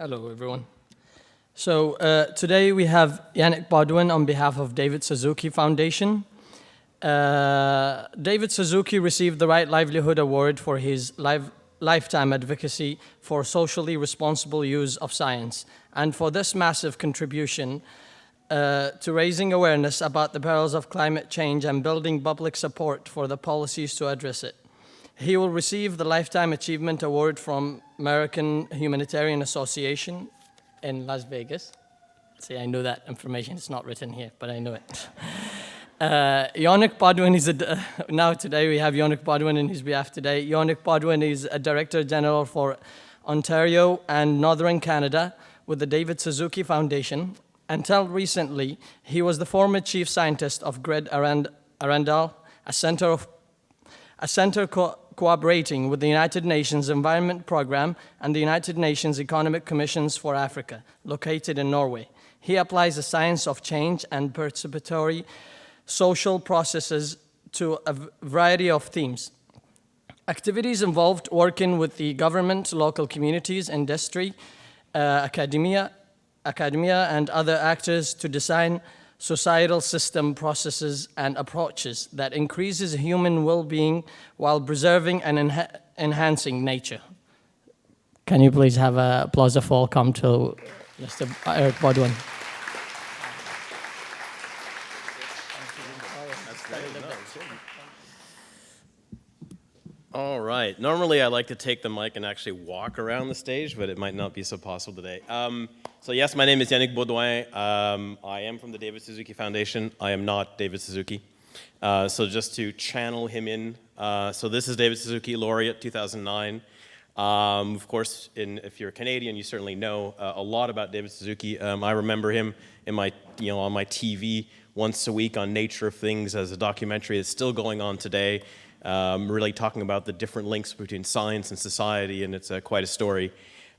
Hello, everyone. So today we have Yannick Beaudoin on behalf of David Suzuki Foundation. David Suzuki received the Right Livelihood Award for his lifetime advocacy for socially responsible use of science, and for this massive contribution to raising awareness about the perils of climate change and building public support for the policies to address it. He will receive the Lifetime Achievement Award from American Humanitarian Association in Las Vegas. See, I knew that information. It's not written here, but I knew it. Yannick Beaudoin is now today we have Yannick Beaudoin in his behalf today. Yannick Beaudoin is a Director General for Ontario and Northern Canada with the David Suzuki Foundation. Until recently, he was the former Chief Scientist of Grid Arundel, a center cooperating with the United Nations Environment Programme and the United Nations Economic Commissions for Africa, located in Norway. He applies the science of change and participatory social processes to a variety of themes. Activities involved working with the government, local communities, industry, academia, and other actors to design societal system processes and approaches that increases human well-being while preserving and enhancing nature. Can you please have a applause of welcome to Mr. Yannick Beaudoin? All right. Normally, I like to take the mic and actually walk around the stage, but it might not be so possible today. So yes, my name is Yannick Beaudoin. I am from the David Suzuki Foundation. I am not David Suzuki. So just to channel him in, so this is David Suzuki, Laureate 2009. Of course, if you're a Canadian, you certainly know a lot about David Suzuki. I remember him in on my TV once a week on Nature of Things as a documentary that's still going on today. Really talking about the different links between science and society, and it's quite a story.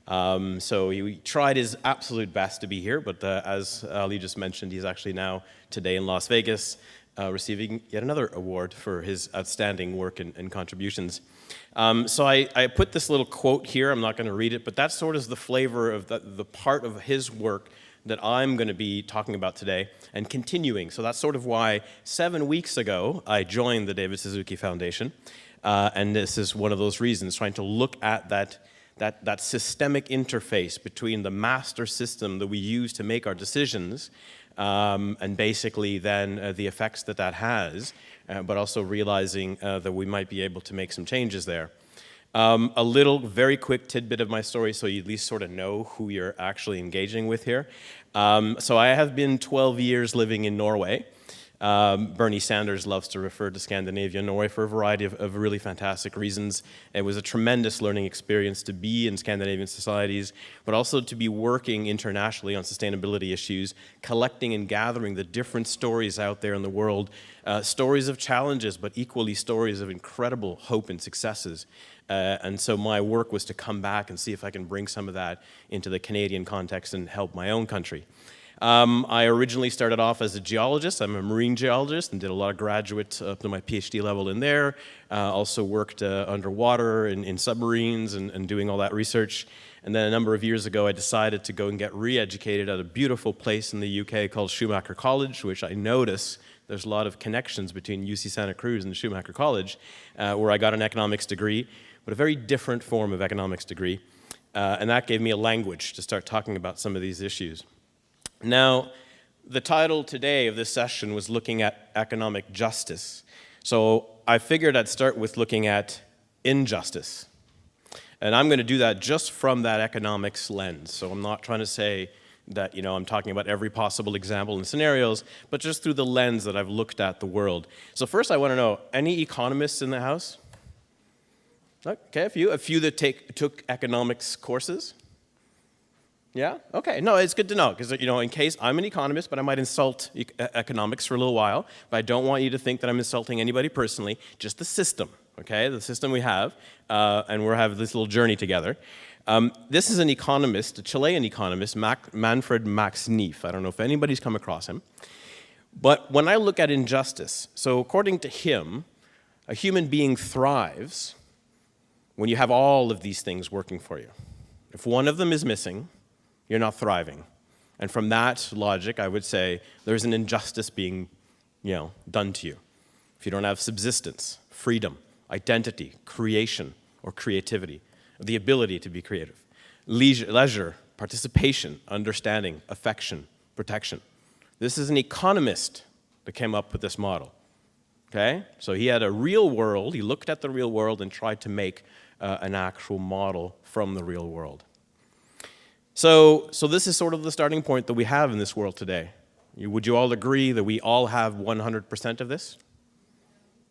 So he tried his absolute best to be here, but as Ali just mentioned, he's actually now today in Las Vegas receiving yet another award for his outstanding work and contributions. So I put this little quote here. I'm not going to read it, but that sort of is the flavor of the part of his work that I'm going to be talking about today and continuing. So that's sort of why 7 weeks ago I joined the David Suzuki Foundation, and this is one of those reasons, trying to look at that systemic interface between the master system that we use to make our decisions and basically then the effects that has, but also realizing that we might be able to make some changes there. A little very quick tidbit of my story so you at least sort of know who you're actually engaging with here. So I have been 12 years living in Norway. Bernie Sanders loves to refer to Scandinavia and Norway for a variety of really fantastic reasons. It was a tremendous learning experience to be in Scandinavian societies, but also to be working internationally on sustainability issues, collecting and gathering the different stories out there in the world, stories of challenges, but equally stories of incredible hope and successes. And so my work was to come back and see if I can bring some of that into the Canadian context and help my own country. I originally started off as a geologist. I'm a marine geologist and did a lot of graduate up to my PhD level in there. Also worked underwater in submarines and doing all that research. And then a number of years ago, I decided to go and get re-educated at a beautiful place in the UK called Schumacher College, which I notice there's a lot of connections between UC Santa Cruz and Schumacher College, where I got an economics degree, but a very different form of economics degree. And that gave me a language to start talking about some of these issues. Now, the title today of this session was looking at economic justice. So I figured I'd start with looking at injustice. And I'm going to do that just from that economics lens. So I'm not trying to say that, I'm talking about every possible example and scenarios, but just through the lens that I've looked at the world. So first I want to know, any economists in the house? Okay, a few that took economics courses? Yeah? Okay. No, it's good to know because, in case I'm an economist, but I might insult economics for a little while, but I don't want you to think that I'm insulting anybody personally, just the system, okay? The system we have, and we'll have this little journey together. This is an economist, a Chilean economist, Manfred Max Neef. I don't know if anybody's come across him. But when I look at injustice, so according to him, a human being thrives when you have all of these things working for you. If one of them is missing, you're not thriving. And from that logic, I would say there's an injustice being, done to you. If you don't have subsistence, freedom, identity, creation, or creativity, the ability to be creative, leisure, participation, understanding, affection, protection. This is an economist that came up with this model. Okay? So he had a real world, he looked at the real world and tried to make an actual model from the real world. So this is sort of the starting point that we have in this world today. Would you all agree that we all have 100% of this?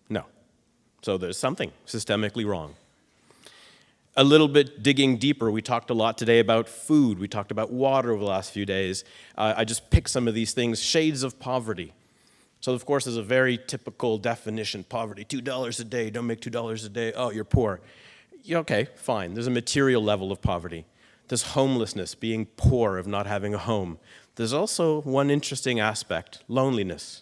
No. So there's something systemically wrong. A little bit digging deeper, we talked a lot today about food, we talked about water over the last few days. I just picked some of these things, shades of poverty. So of course there's a very typical definition, poverty, $2 a day, don't make $2 a day, oh, you're poor. Okay, fine, there's a material level of poverty. There's homelessness, being poor, of not having a home. There's also one interesting aspect, loneliness.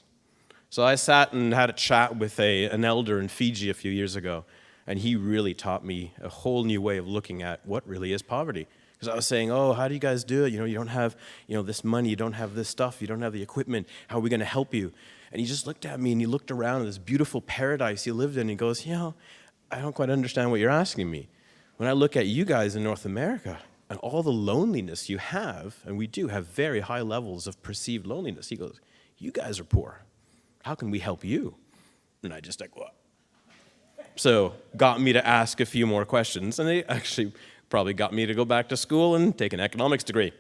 So I sat and had a chat with an elder in Fiji a few years ago, and he really taught me a whole new way of looking at what really is poverty. Because I was saying, oh, how do you guys do it? You don't have this money, you don't have this stuff, you don't have the equipment, how are we going to help you? And he just looked at me and he looked around at this beautiful paradise he lived in and he goes, I don't quite understand what you're asking me. When I look at you guys in North America, and all the loneliness you have, and we do have very high levels of perceived loneliness. He goes, you guys are poor. How can we help you? And I just what? So got me to ask a few more questions, and they actually probably got me to go back to school and take an economics degree.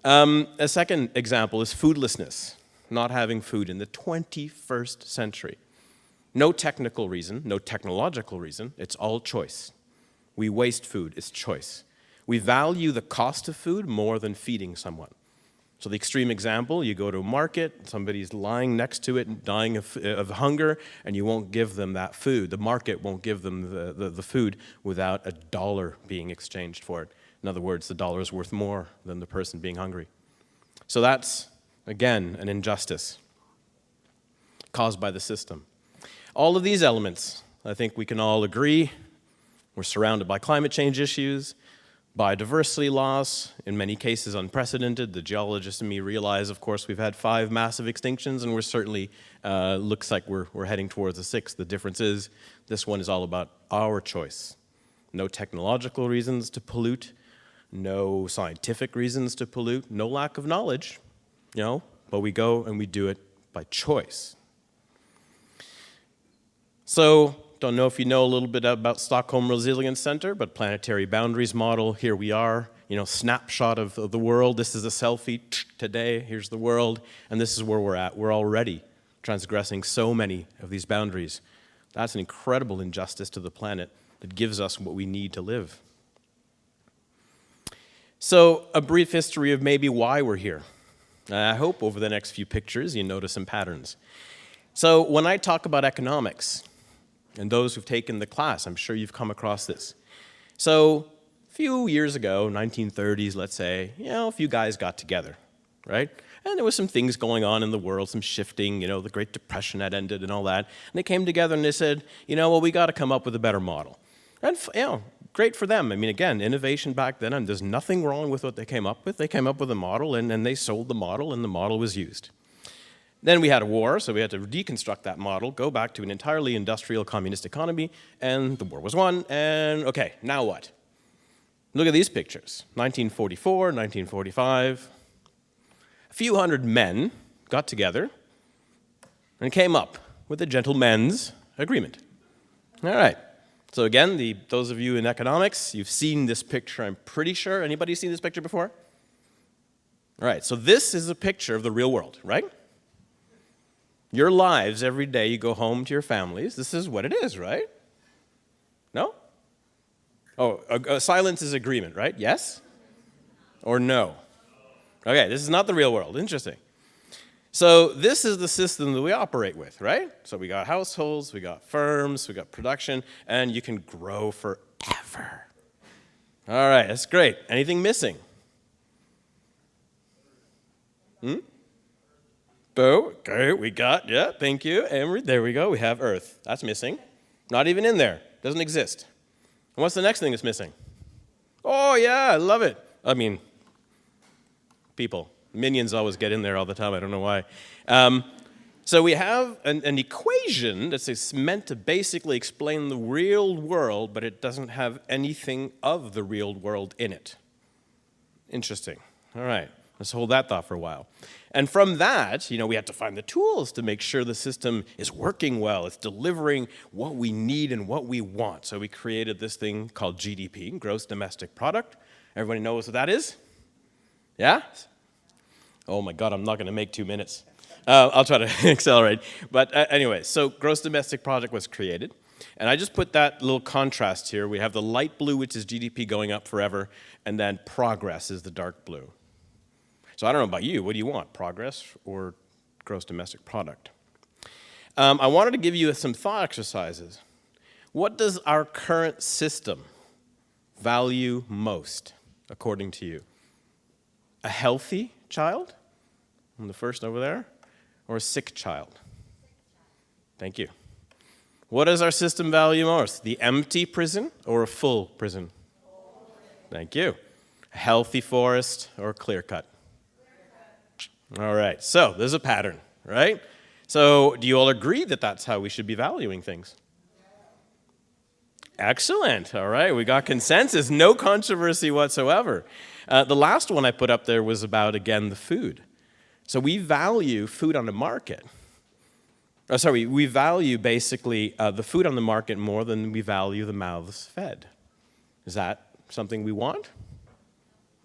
A second example is foodlessness, not having food in the 21st century. No technical reason, no technological reason, it's all choice. We waste food, it's choice. We value the cost of food more than feeding someone. So the extreme example, you go to a market, somebody's lying next to it and dying of hunger, and you won't give them that food. The market won't give them the food without a dollar being exchanged for it. In other words, the dollar is worth more than the person being hungry. So that's, again, an injustice caused by the system. All of these elements, I think we can all agree, we're surrounded by climate change issues, biodiversity loss, in many cases unprecedented. The geologists and me realize, of course, we've had 5 massive extinctions, and we're certainly, looks like we're heading towards a 6th. The difference is, this one is all about our choice. No technological reasons to pollute, no scientific reasons to pollute, no lack of knowledge, but we go and we do it by choice. So, don't know if you know a little bit about Stockholm Resilience Center, but planetary boundaries model, here we are, snapshot of the world. This is a selfie today, here's the world, and this is where we're at. We're already transgressing so many of these boundaries. That's an incredible injustice to the planet that gives us what we need to live. So, a brief history of maybe why we're here. I hope over the next few pictures you notice some patterns. So, when I talk about economics, and those who've taken the class, I'm sure you've come across this. So a few years ago, 1930s, let's say, a few guys got together, right? And there was some things going on in the world, some shifting, the Great Depression had ended and all that. And they came together and they said, we got to come up with a better model. And, great for them. I mean, again, innovation back then, and there's nothing wrong with what they came up with. They came up with a model, and they sold the model, and the model was used. Then we had a war, so we had to deconstruct that model, go back to an entirely industrial communist economy, and the war was won, and okay, now what? Look at these pictures, 1944, 1945. A few hundred men got together and came up with a gentleman's agreement. All right, so again, those of you in economics, you've seen this picture, I'm pretty sure. Anybody seen this picture before? All right, so this is a picture of the real world, right? Your lives every day, you go home to your families. This is what it is, right? No? Oh, silence is agreement, right? Yes? Or no? Okay, this is not the real world. Interesting. So this is the system that we operate with, right? So we got households, we got firms, we got production, and you can grow forever. All right, that's great. Anything missing? Okay, we got, thank you. And there we go, we have Earth. That's missing. Not even in there. Doesn't exist. And what's the next thing that's missing? Oh, yeah, I love it. I mean, People. Minions always get in there all the time. I don't know why. So we have an equation that's meant to basically explain the real world, but it doesn't have anything of the real world in it. Interesting. All right. Let's hold that thought for a while. And from that, we have to find the tools to make sure the system is working well. It's delivering what we need and what we want. So we created this thing called GDP, Gross Domestic Product. Everybody knows what that is? Yeah? Oh my God, I'm not going to make 2 minutes. I'll try to accelerate. But anyway, so Gross Domestic Product was created. And I just put that little contrast here. We have the light blue, which is GDP going up forever, and then progress is the dark blue. So I don't know about you. What do you want, progress or gross domestic product? I wanted to give you some thought exercises. What does our current system value most, according to you? A healthy child, I'm the first over there, or a sick child? Thank you. What does our system value most? The empty prison or a full prison? Thank you. A healthy forest or a clear cut? All right, so there's a pattern, right? So do you all agree that that's how we should be valuing things? Excellent. All right, we got consensus, no controversy whatsoever. The last one I put up there was about, again, the food. So we value food on the market. We value basically the food on the market more than we value the mouths fed. Is that something we want?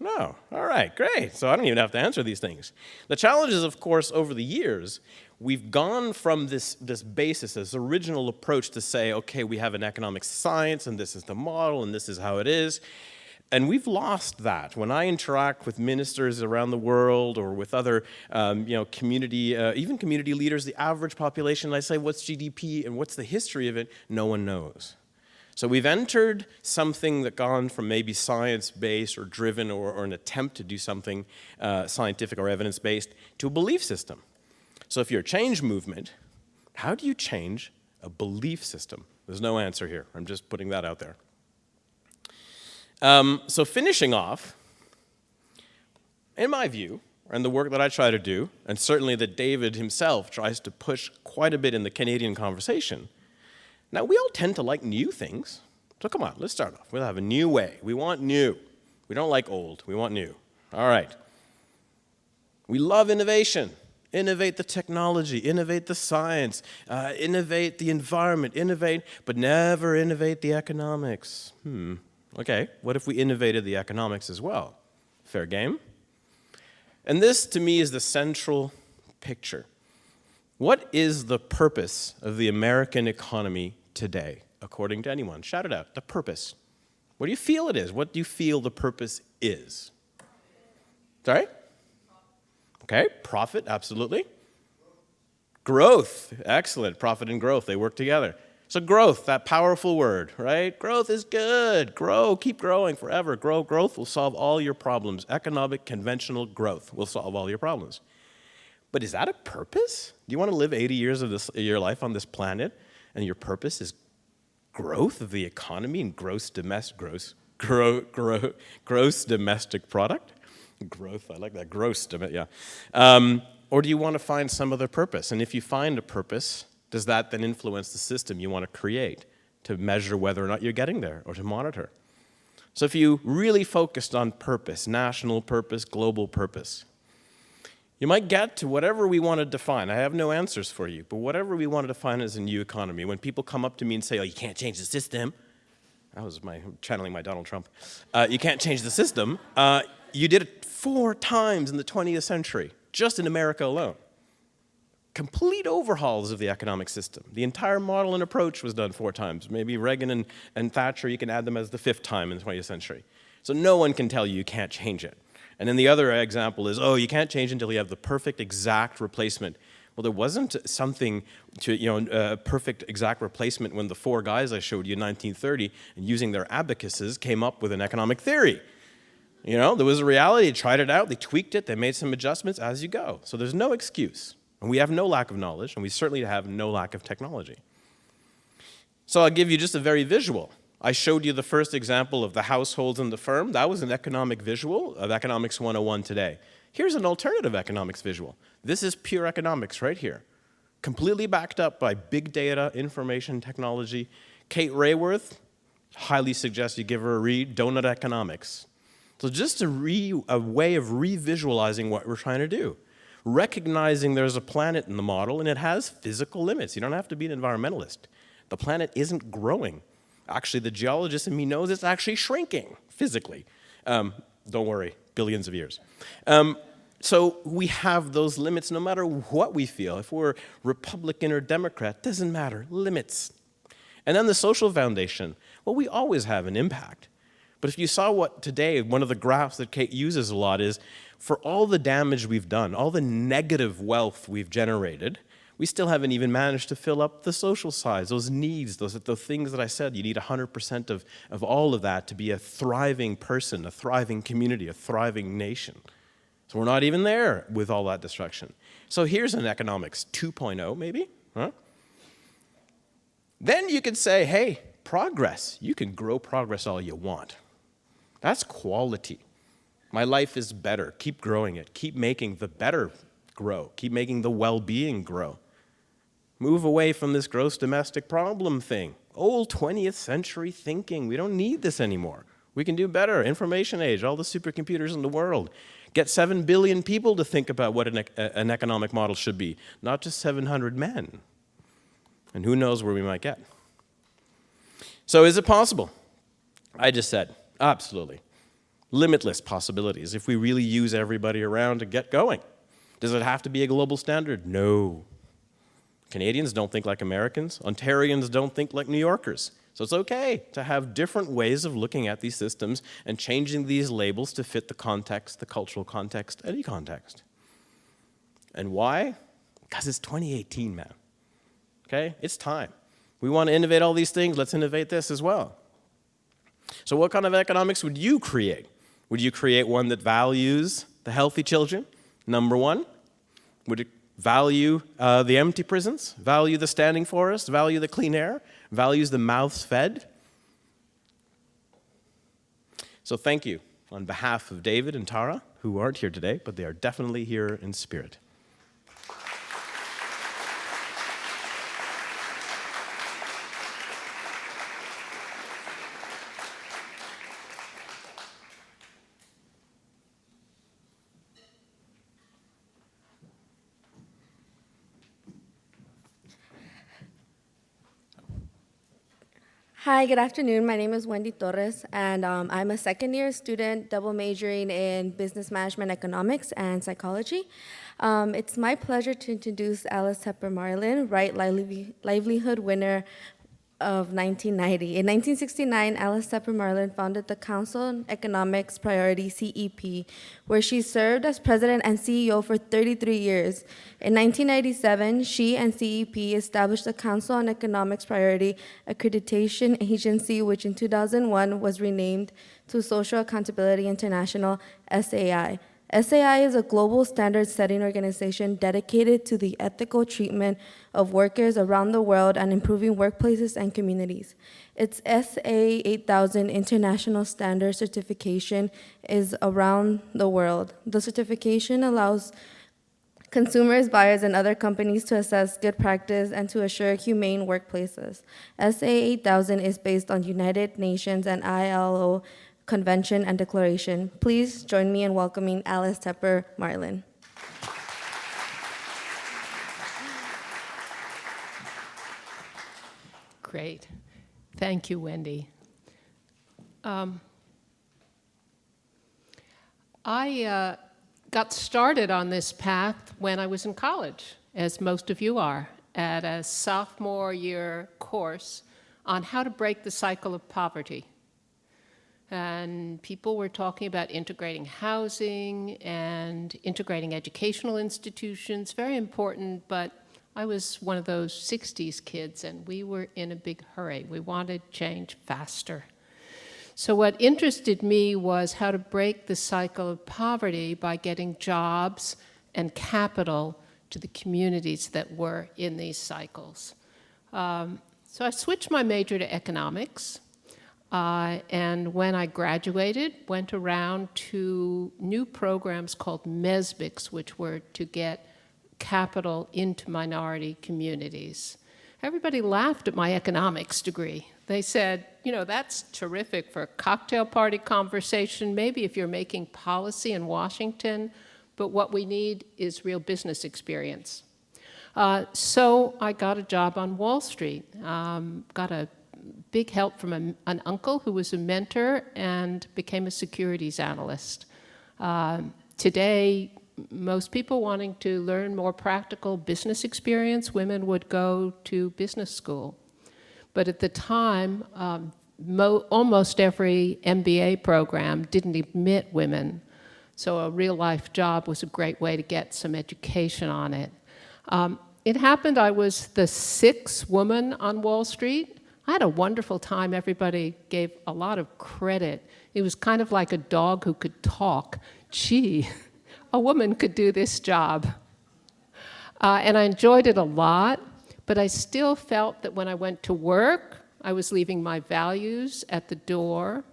No. All right, great. So I don't even have to answer these things. The challenge is, of course, over the years, we've gone from this basis, this original approach to say, okay, we have an economic science, and this is the model, and this is how it is. And we've lost that. When I interact with ministers around the world or with other community, even community leaders, the average population, I say, what's GDP and what's the history of it? No one knows. So we've entered something that gone from maybe science-based or driven or an attempt to do something scientific or evidence-based to a belief system. So if you're a change movement, how do you change a belief system? There's no answer here. I'm just putting that out there. So finishing off, in my view, and the work that I try to do, and certainly that David himself tries to push quite a bit in the Canadian conversation, now we all tend to like new things. So come on, let's start off. We'll have a new way. We want new. We don't like old. We want new. All right. We love innovation. Innovate the technology, innovate the science, innovate the environment, but never innovate the economics. Okay, what if we innovated the economics as well? Fair game? And this, to me, is the central picture. What is the purpose of the American economy today, according to anyone? Shout it out, the purpose. What do you feel it is? What do you feel the purpose is? Sorry? Okay, profit, absolutely. Growth, excellent. Profit and growth, they work together. So growth, that powerful word, right? Growth is good. Grow, keep growing forever. Growth will solve all your problems. Economic, conventional growth will solve all your problems. But is that a purpose? Do you want to live 80 years of your life on this planet, and your purpose is growth of the economy and gross domestic product? Growth, I like that. Gross, yeah. Or do you want to find some other purpose? And if you find a purpose, does that then influence the system you want to create to measure whether or not you're getting there or to monitor? So if you really focused on purpose, national purpose, global purpose, you might get to whatever we want to define. I have no answers for you, but whatever we want to define as a new economy. When people come up to me and say, oh, you can't change the system, that was channeling my Donald Trump. You can't change the system. You did it 4 times in the 20th century, just in America alone. Complete overhauls of the economic system. The entire model and approach was done 4 times. Maybe Reagan and Thatcher, you can add them as the 5th time in the 20th century. So no one can tell you can't change it. And then the other example is, oh, you can't change until you have the perfect exact replacement. Well, there wasn't something to, perfect exact replacement when the 4 guys I showed you in 1930, and using their abacuses, came up with an economic theory. There was a reality, they tried it out, they tweaked it, they made some adjustments as you go. So there's no excuse. And we have no lack of knowledge, and we certainly have no lack of technology. So I'll give you just a very visual. I showed you the first example of the households and the firm. That was an economic visual of Economics 101 today. Here's an alternative economics visual. This is pure economics right here. Completely backed up by big data, information technology. Kate Rayworth, highly suggest you give her a read, Donut Economics. So just a way of revisualizing what we're trying to do. Recognizing there's a planet in the model and it has physical limits. You don't have to be an environmentalist. The planet isn't growing. Actually, the geologist in me knows it's actually shrinking physically. Don't worry, billions of years. So we have those limits no matter what we feel. If we're Republican or Democrat, doesn't matter, limits. And then the social foundation. Well, we always have an impact. But if you saw what today, one of the graphs that Kate uses a lot is, for all the damage we've done, all the negative wealth we've generated, we still haven't even managed to fill up the social sides, those needs, those things that I said. You need 100% of all of that to be a thriving person, a thriving community, a thriving nation. So we're not even there with all that destruction. So here's an economics 2.0 maybe, huh? Then you could say, hey, progress. You can grow progress all you want. That's quality. My life is better. Keep growing it. Keep making the better grow. Keep making the well-being grow. Move away from this gross domestic problem thing. Old 20th century thinking. We don't need this anymore. We can do better. Information age, all the supercomputers in the world. Get 7 billion people to think about what an economic model should be, not just 700 men. And who knows where we might get. So is it possible? I just said, absolutely. Limitless possibilities if we really use everybody around to get going. Does it have to be a global standard? No. Canadians don't think like Americans. Ontarians don't think like New Yorkers. So it's okay to have different ways of looking at these systems and changing these labels to fit the context, the cultural context, any context. And why? Because it's 2018, man. Okay? It's time. We want to innovate all these things. Let's innovate this as well. So what kind of economics would you create? Would you create one that values the healthy children, number one? Would it value the empty prisons, value the standing forest, value the clean air, values the mouths fed? So thank you on behalf of David and Tara, who aren't here today, but they are definitely here in spirit. Hi, good afternoon. My name is Wendy Torres, and I'm a second-year student double majoring in business management, economics, and psychology. It's my pleasure to introduce Alice Tepper Marlin, Right Livelihood winner of 1990. In 1969, Alice Tepper Marlin founded the Council on Economics Priority, CEP, where she served as president and CEO for 33 years. In 1997, she and CEP established the Council on Economics Priority Accreditation Agency, which in 2001 was renamed to Social Accountability International, SAI. SAI is a global standard-setting organization dedicated to the ethical treatment of workers around the world and improving workplaces and communities. Its SA 8000 International Standard Certification is around the world. The certification allows consumers, buyers, and other companies to assess good practice and to assure humane workplaces. SA 8000 is based on United Nations and ILO Convention and Declaration. Please join me in welcoming Alice Tepper Marlin. Great. Thank you, Wendy. I got started on this path when I was in college, as most of you are, at a sophomore year course on how to break the cycle of poverty. And people were talking about integrating housing and integrating educational institutions, very important, but I was one of those 60s kids, and we were in a big hurry. We wanted change faster. So what interested me was how to break the cycle of poverty by getting jobs and capital to the communities that were in these cycles. So I switched my major to economics. And when I graduated, went around to new programs called MESBICs, which were to get capital into minority communities. Everybody laughed at my economics degree. They said, you know, that's terrific for a cocktail party conversation, maybe if you're making policy in Washington, but what we need is real business experience. So I got a job on Wall Street, got a big help from an uncle who was a mentor and became a securities analyst. Today, most people wanting to learn more practical business experience, women would go to business school. But at the time, almost every MBA program didn't admit women. So a real-life job was a great way to get some education on it. It happened I was the 6th woman on Wall Street. I had a wonderful time. Everybody gave a lot of credit. It was kind of like a dog who could talk. Gee, a woman could do this job. And I enjoyed it a lot, but I still felt that when I went to work, I was leaving my values at the door,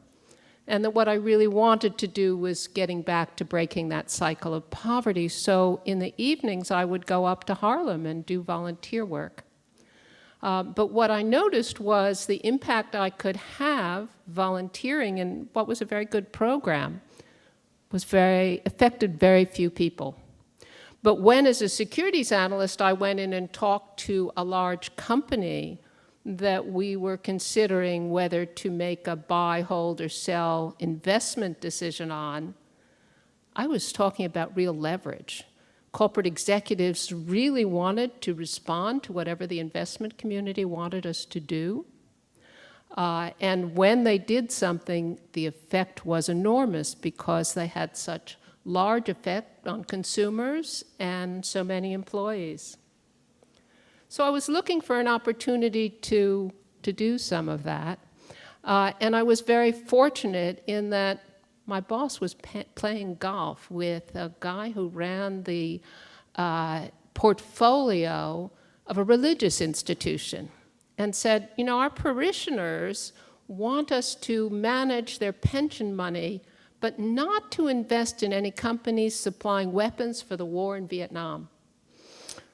and that what I really wanted to do was getting back to breaking that cycle of poverty. So in the evenings, I would go up to Harlem and do volunteer work. But what I noticed was the impact I could have volunteering in what was a very good program affected very few people. But when, as a securities analyst, I went in and talked to a large company that we were considering whether to make a buy, hold, or sell investment decision on, I was talking about real leverage. Corporate executives really wanted to respond to whatever the investment community wanted us to do. And when they did something, the effect was enormous because they had such large effect on consumers and so many employees. So I was looking for an opportunity to do some of that. And I was very fortunate in that my boss was playing golf with a guy who ran the portfolio of a religious institution and said, you know, our parishioners want us to manage their pension money, but not to invest in any companies supplying weapons for the war in Vietnam.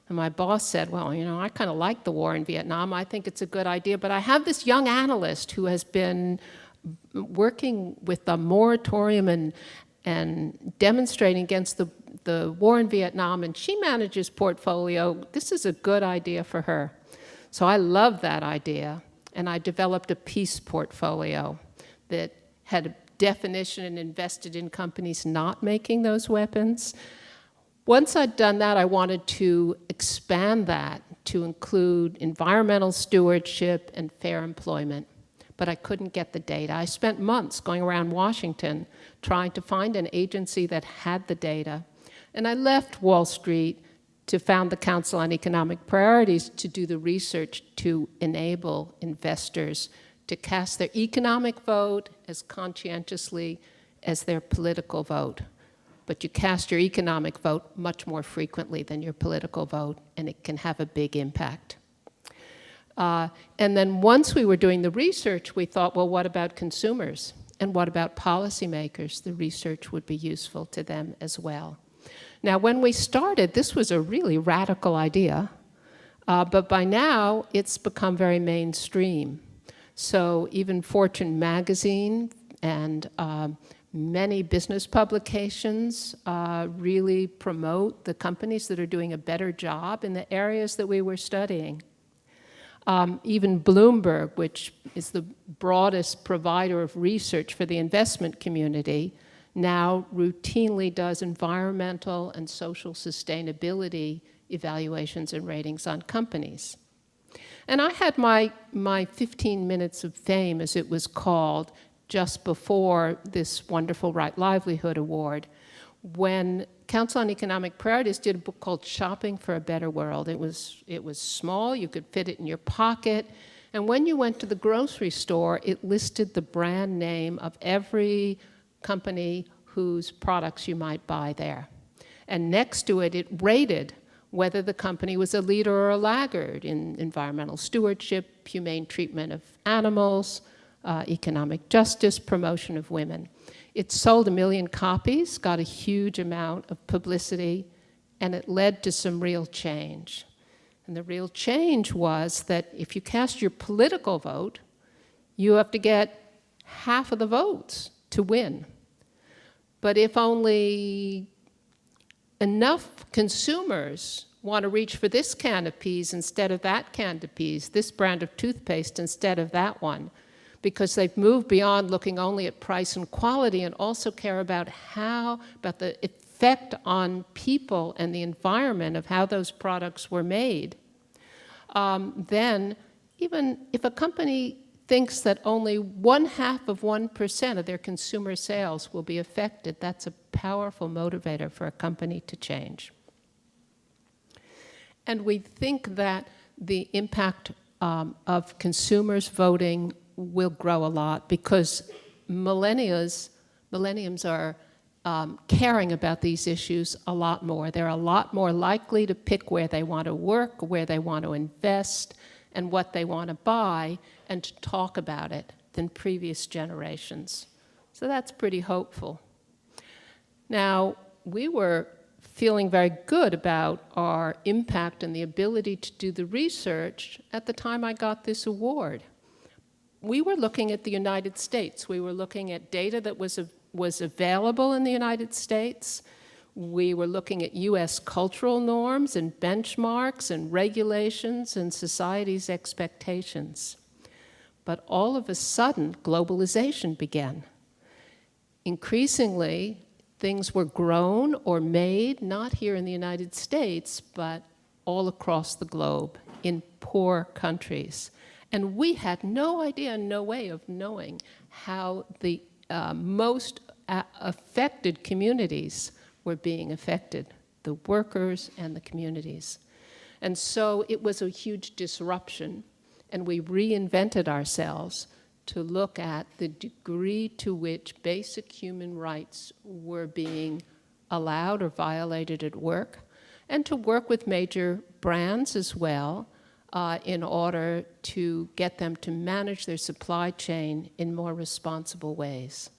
And my boss said, well, you know, I kind of like the war in Vietnam. I think it's a good idea, but I have this young analyst who has been working with the moratorium and demonstrating against the war in Vietnam, and she manages portfolio. This is a good idea for her. So I love that idea, and I developed a peace portfolio that had a definition and invested in companies not making those weapons. Once I'd done that, I wanted to expand that to include environmental stewardship and fair employment, but I couldn't get the data. I spent months going around Washington trying to find an agency that had the data, and I left Wall Street to found the Council on Economic Priorities to do the research to enable investors to cast their economic vote as conscientiously as their political vote. But you cast your economic vote much more frequently than your political vote, and it can have a big impact. And then once we were doing the research, we thought, well, what about consumers? And what about policymakers? The research would be useful to them as well. Now, when we started, this was a really radical idea, but by now, it's become very mainstream. So even Fortune magazine and many business publications really promote the companies that are doing a better job in the areas that we were studying. Even Bloomberg, which is the broadest provider of research for the investment community, now routinely does environmental and social sustainability evaluations and ratings on companies. And I had my 15 minutes of fame, as it was called, just before this wonderful Right Livelihood Award, when Council on Economic Priorities did a book called Shopping for a Better World. It was small, you could fit it in your pocket, and when you went to the grocery store, it listed the brand name of every company whose products you might buy there. And next to it, it rated whether the company was a leader or a laggard in environmental stewardship, humane treatment of animals, economic justice, promotion of women. It sold 1 million copies, got a huge amount of publicity, and it led to some real change. And the real change was that if you cast your political vote, you have to get half of the votes to win. But if only enough consumers want to reach for this can of peas instead of that can of peas, this brand of toothpaste instead of that one, because they've moved beyond looking only at price and quality and also care about the effect on people and the environment of how those products were made, then even if a company thinks that only 0.5% of their consumer sales will be affected, that's a powerful motivator for a company to change. And we think that the impact of consumers voting will grow a lot because millenniums are caring about these issues a lot more. They're a lot more likely to pick where they want to work, where they want to invest, and what they want to buy, and to talk about it than previous generations. So that's pretty hopeful. Now, we were feeling very good about our impact and the ability to do the research at the time I got this award. We were looking at the United States. We were looking at data that was available in the United States. We were looking at US cultural norms and benchmarks and regulations and society's expectations. But all of a sudden, globalization began. Increasingly, things were grown or made, not here in the United States, but all across the globe in poor countries. And we had no idea, no way of knowing how the most affected communities were being affected, the workers and the communities. And so it was a huge disruption, and we reinvented ourselves to look at the degree to which basic human rights were being allowed or violated at work, and to work with major brands as well in order to get them to manage their supply chain in more responsible ways.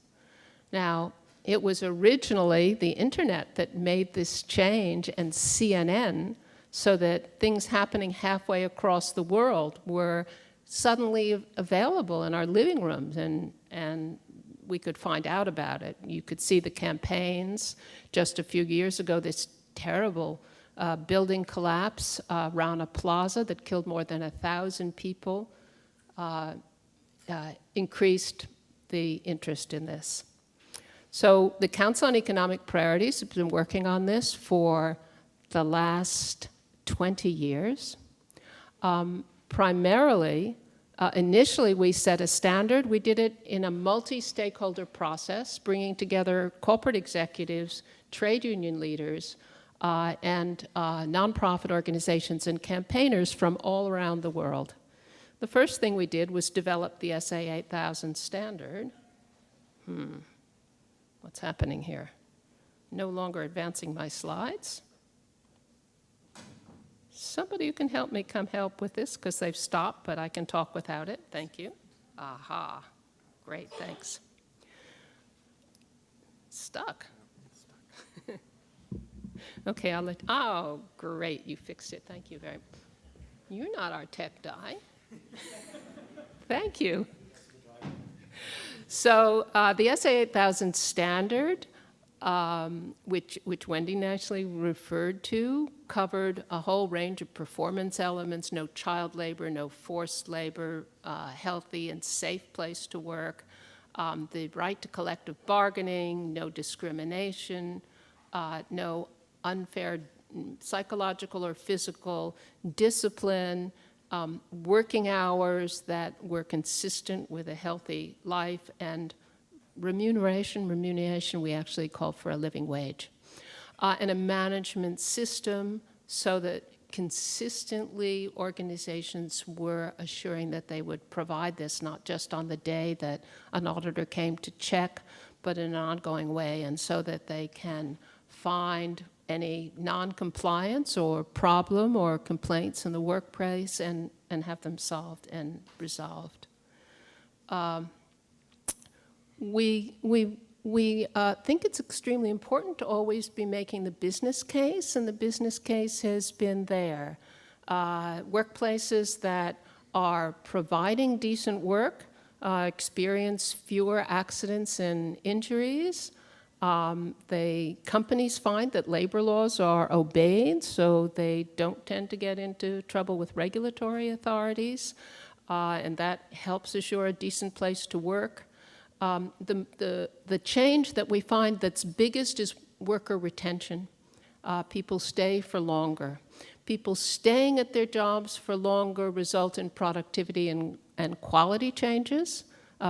Now, it was originally the internet that made this change, and CNN, so that things happening halfway across the world were suddenly available in our living rooms, and we could find out about it. You could see the campaigns. Just a few years ago, this terrible building collapse around a plaza that killed more than 1,000 people increased the interest in this. So the Council on Economic Priorities has been working on this for the last 20 years. Primarily, initially we set a standard. We did it in a multi-stakeholder process, bringing together corporate executives, trade union leaders, and nonprofit organizations and campaigners from all around the world. The first thing we did was develop the SA 8000 standard. What's happening here? No longer advancing my slides. Somebody who can help me come help with this, because they've stopped, but I can talk without it. Thank you. Aha. Great, thanks. Stuck. Okay, I'll let, oh, great, you fixed it. Thank you very much. You're not our tech guy. Thank you. So the SA 8000 standard, which Wendy naturally referred to, covered a whole range of performance elements: no child labor, no forced labor, healthy and safe place to work, the right to collective bargaining, no discrimination, no unfair psychological or physical discipline, working hours that were consistent with a healthy life, and remuneration we actually called for a living wage, and a management system so that consistently organizations were assuring that they would provide this not just on the day that an auditor came to check, but in an ongoing way, and so that they can find any non-compliance or problem or complaints in the workplace and have them solved and resolved. we think it's extremely important to always be making the business case, and the business case has been there. Workplaces that are providing decent work experience fewer accidents and injuries. Companies find that labor laws are obeyed, so they don't tend to get into trouble with regulatory authorities, and that helps assure a decent place to work. The change that we find that's biggest is worker retention. People stay for longer. People staying at their jobs for longer result in productivity and quality changes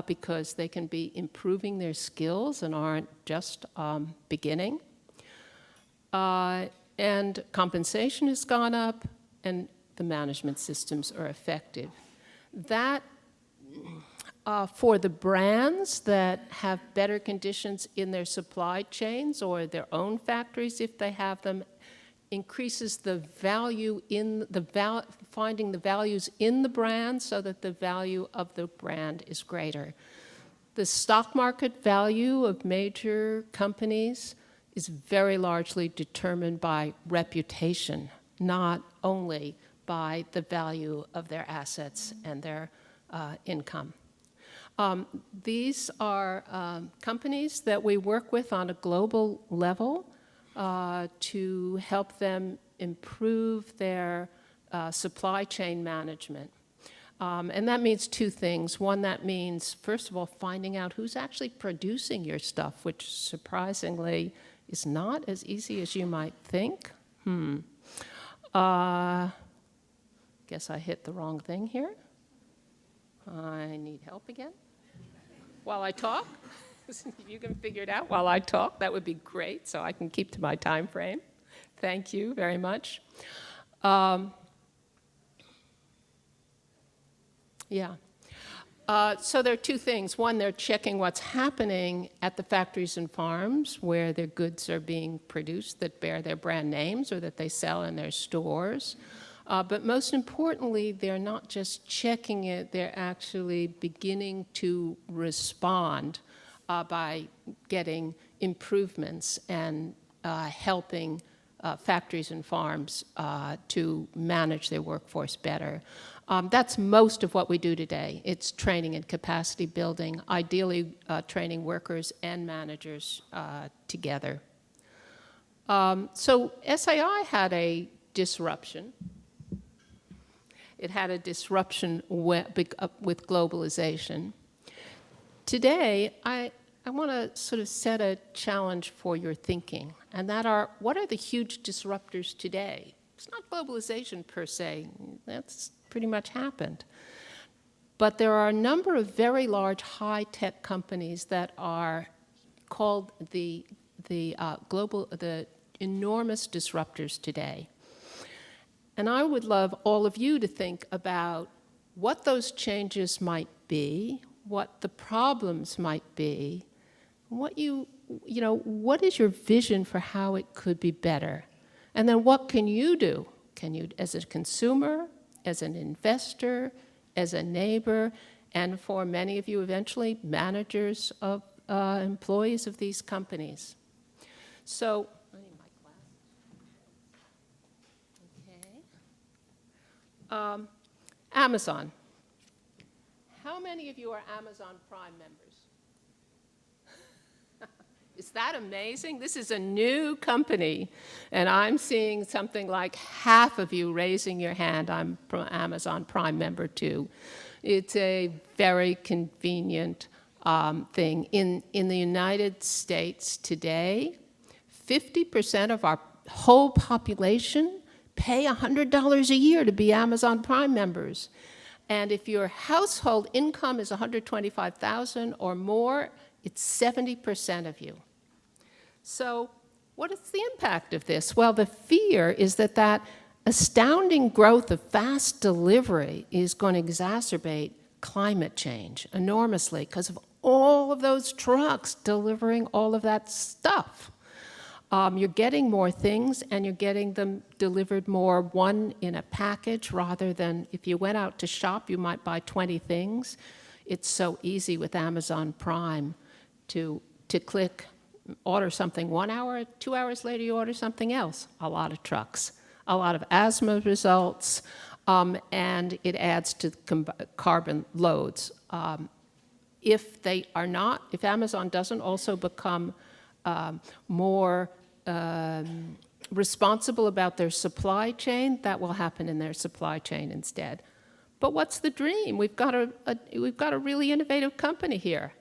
because they can be improving their skills and aren't just beginning. And compensation has gone up, and the management systems are effective. That for the brands that have better conditions in their supply chains or their own factories, if they have them, increases the value in finding the values in the brand so that the value of the brand is greater. The stock market value of major companies is very largely determined by reputation, not only by the value of their assets and their income. These are companies that we work with on a global level to help them improve their supply chain management. And that means two things. One, that means, first of all, finding out who's actually producing your stuff, which surprisingly is not as easy as you might think. Guess I hit the wrong thing here. I need help again. While I talk? If you can figure it out while I talk, that would be great, so I can keep to my time frame. Thank you very much. So there are two things. One, they're checking what's happening at the factories and farms where their goods are being produced that bear their brand names or that they sell in their stores. But most importantly, they're not just checking it, they're actually beginning to respond by getting improvements and helping factories and farms to manage their workforce better. That's most of what we do today. It's training and capacity building, ideally training workers and managers together. So SAI had a disruption. It had a disruption with globalization. Today, I want to sort of set a challenge for your thinking, and what are the huge disruptors today? It's not globalization per se. That's pretty much happened. But there are a number of very large high-tech companies that are called the enormous disruptors today. And I would love all of you to think about what those changes might be, what the problems might be, what what is your vision for how it could be better? And then what can you do? Can you, as a consumer, as an investor, as a neighbor, and for many of you eventually, managers of employees of these companies? So, I need my glasses. Okay. Amazon. How many of you are Amazon Prime members? Is that amazing? This is a new company, and I'm seeing something like half of you raising your hand. I'm Amazon Prime member too. It's a very convenient thing. In the United States today, 50% of our whole population pay $100 a year to be Amazon Prime members. And if your household income is $125,000 or more, it's 70% of you. So what is the impact of this? Well, the fear is that that astounding growth of fast delivery is going to exacerbate climate change enormously because of all of those trucks delivering all of that stuff. You're getting more things, and you're getting them delivered more one in a package rather than if you went out to shop, you might buy 20 things. It's so easy with Amazon Prime to click, order something 1 hour, 2 hours later you order something else. A lot of trucks, a lot of asthma results, and it adds to carbon loads. If Amazon doesn't also become more responsible about their supply chain, that will happen in their supply chain instead. But what's the dream? We've got a really innovative company here.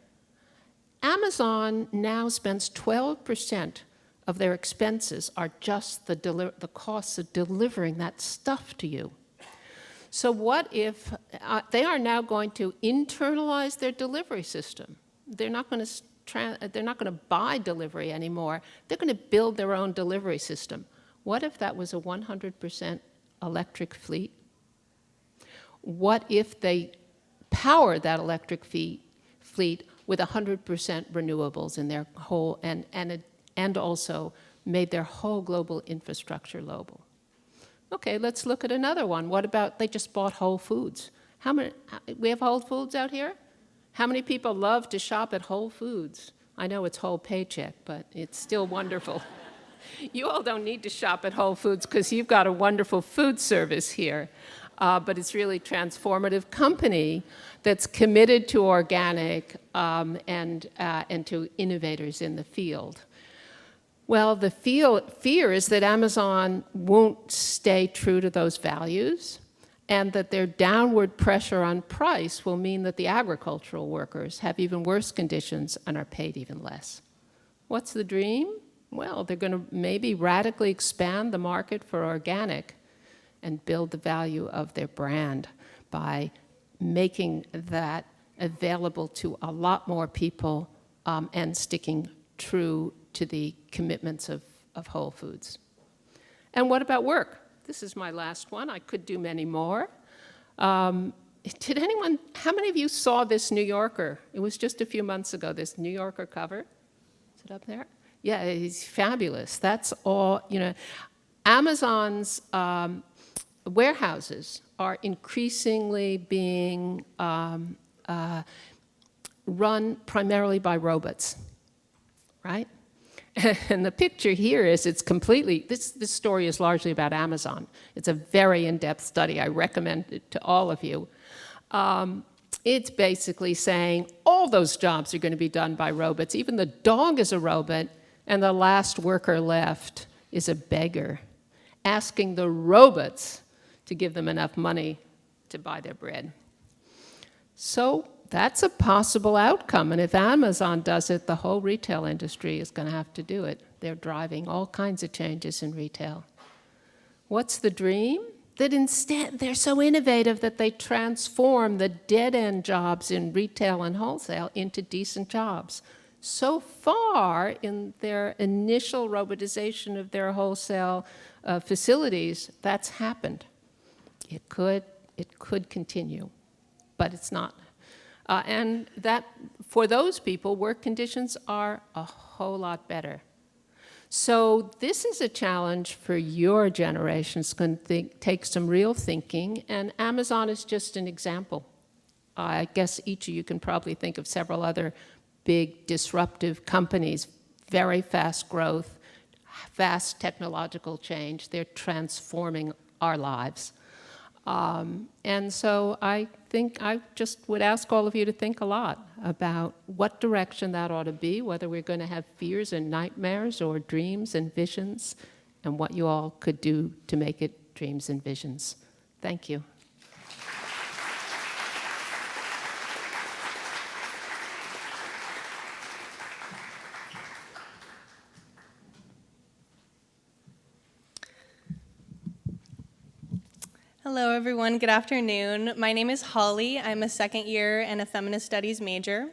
Amazon now spends 12% of their expenses are just the costs of delivering that stuff to you. So what if they are now going to internalize their delivery system? They're not going to buy delivery anymore. They're going to build their own delivery system. What if that was a 100% electric fleet? What if they power that electric fleet with 100% renewables in their whole, and also made their whole global infrastructure global? Okay, let's look at another one. What about they just bought Whole Foods? We have Whole Foods out here? How many people love to shop at Whole Foods? I know it's whole paycheck, but it's still wonderful. You all don't need to shop at Whole Foods because you've got a wonderful food service here. But it's really a transformative company that's committed to organic and to innovators in the field. Well, the fear is that Amazon won't stay true to those values, and that their downward pressure on price will mean that the agricultural workers have even worse conditions and are paid even less. What's the dream? Well, they're going to maybe radically expand the market for organic and build the value of their brand by making that available to a lot more people and sticking true to the commitments of Whole Foods. And what about work? This is my last one. I could do many more. How many of you saw this New Yorker? It was just a few months ago, this New Yorker cover. Is it up there? Yeah, he's fabulous. That's all, Amazon's warehouses are increasingly being run primarily by robots, right? And the picture here is it's completely, this story is largely about Amazon. It's a very in-depth study. I recommend it to all of you. It's basically saying all those jobs are going to be done by robots. Even the dog is a robot, and the last worker left is a beggar, asking the robots to give them enough money to buy their bread. So that's a possible outcome, and if Amazon does it, the whole retail industry is going to have to do it. They're driving all kinds of changes in retail. What's the dream? That instead they're so innovative that they transform the dead-end jobs in retail and wholesale into decent jobs. So far in their initial robotization of their wholesale facilities, that's happened. It could continue, but it's not. And that, for those people, work conditions are a whole lot better. So this is a challenge for your generation. It's going to take some real thinking, and Amazon is just an example. I guess each of you can probably think of several other big disruptive companies, very fast growth, fast technological change. They're transforming our lives. And so I think I just would ask all of you to think a lot about what direction that ought to be, whether we're going to have fears and nightmares or dreams and visions, and what you all could do to make it dreams and visions. Thank you. Hello, everyone. Good afternoon. My name is Holly. I'm a second year and a feminist studies major.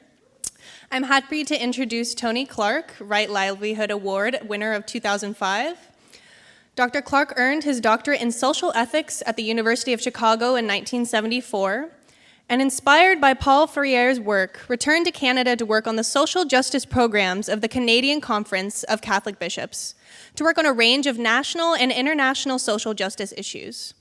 I'm happy to introduce Tony Clarke, Right Livelihood Award winner of 2005. Dr. Clarke earned his doctorate in social ethics at the University of Chicago in 1974, and inspired by Paul Ferrier's work, returned to Canada to work on the social justice programs of the Canadian Conference of Catholic Bishops, to work on a range of national and international social justice issues.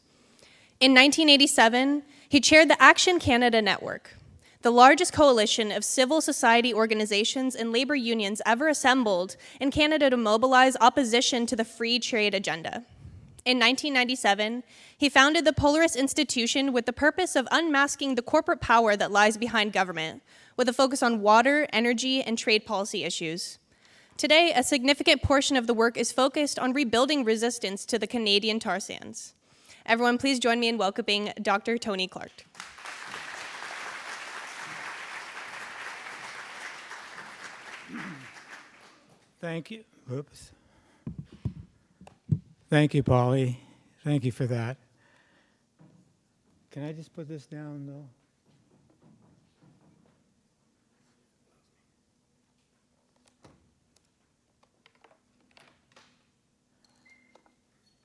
In 1987, he chaired the Action Canada Network. the largest coalition of civil society organizations and labor unions ever assembled in Canada to mobilize opposition to the free trade agenda. In 1997, he founded the Polaris Institution with the purpose of unmasking the corporate power that lies behind government, with a focus on water, energy, and trade policy issues. Today, a significant portion of the work is focused on rebuilding resistance to the Canadian tar sands. Everyone, please join me in welcoming Dr. Tony Clarke. Thank you. Oops. Thank you, Polly. Thank you for that. Can I just put this down, though?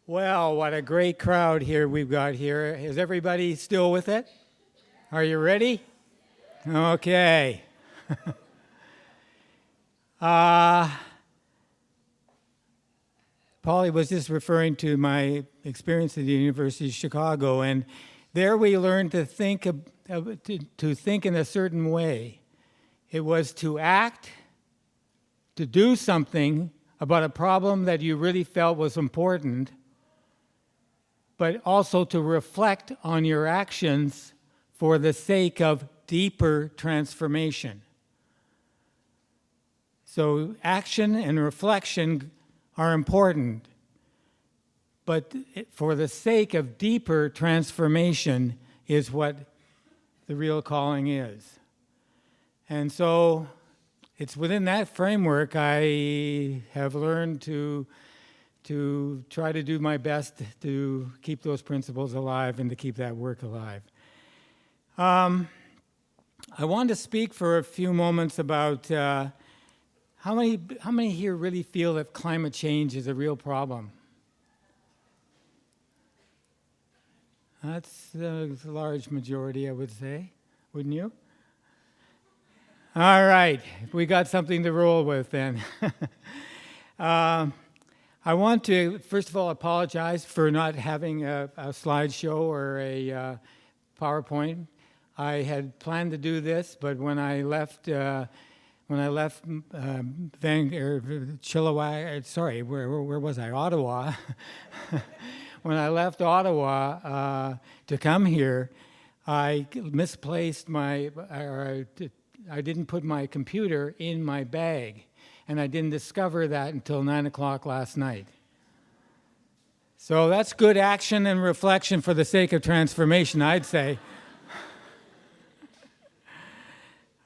Well, what a great crowd here we've got here. Is everybody still with it? Are you ready? Okay. Polly was just referring to my experience at the University of Chicago, and there we learned to think to think in a certain way. It was to act, to do something about a problem that you really felt was important, but also to reflect on your actions for the sake of deeper transformation. So action and reflection are important, but for the sake of deeper transformation is what the real calling is. And so it's within that framework I have learned to try to do my best to keep those principles alive and to keep that work alive. I want to speak for a few moments about how many here really feel that climate change is a real problem? That's a large majority, I would say, wouldn't you? All right, we got something to roll with then. I want to, first of all, apologize for not having a slideshow or a PowerPoint. I had planned to do this, but when I left Chilliwack, sorry, where was I? Ottawa. When I left Ottawa to come here, I misplaced I didn't put my computer in my bag, and I didn't discover that until 9 o'clock last night. So that's good action and reflection for the sake of transformation, I'd say.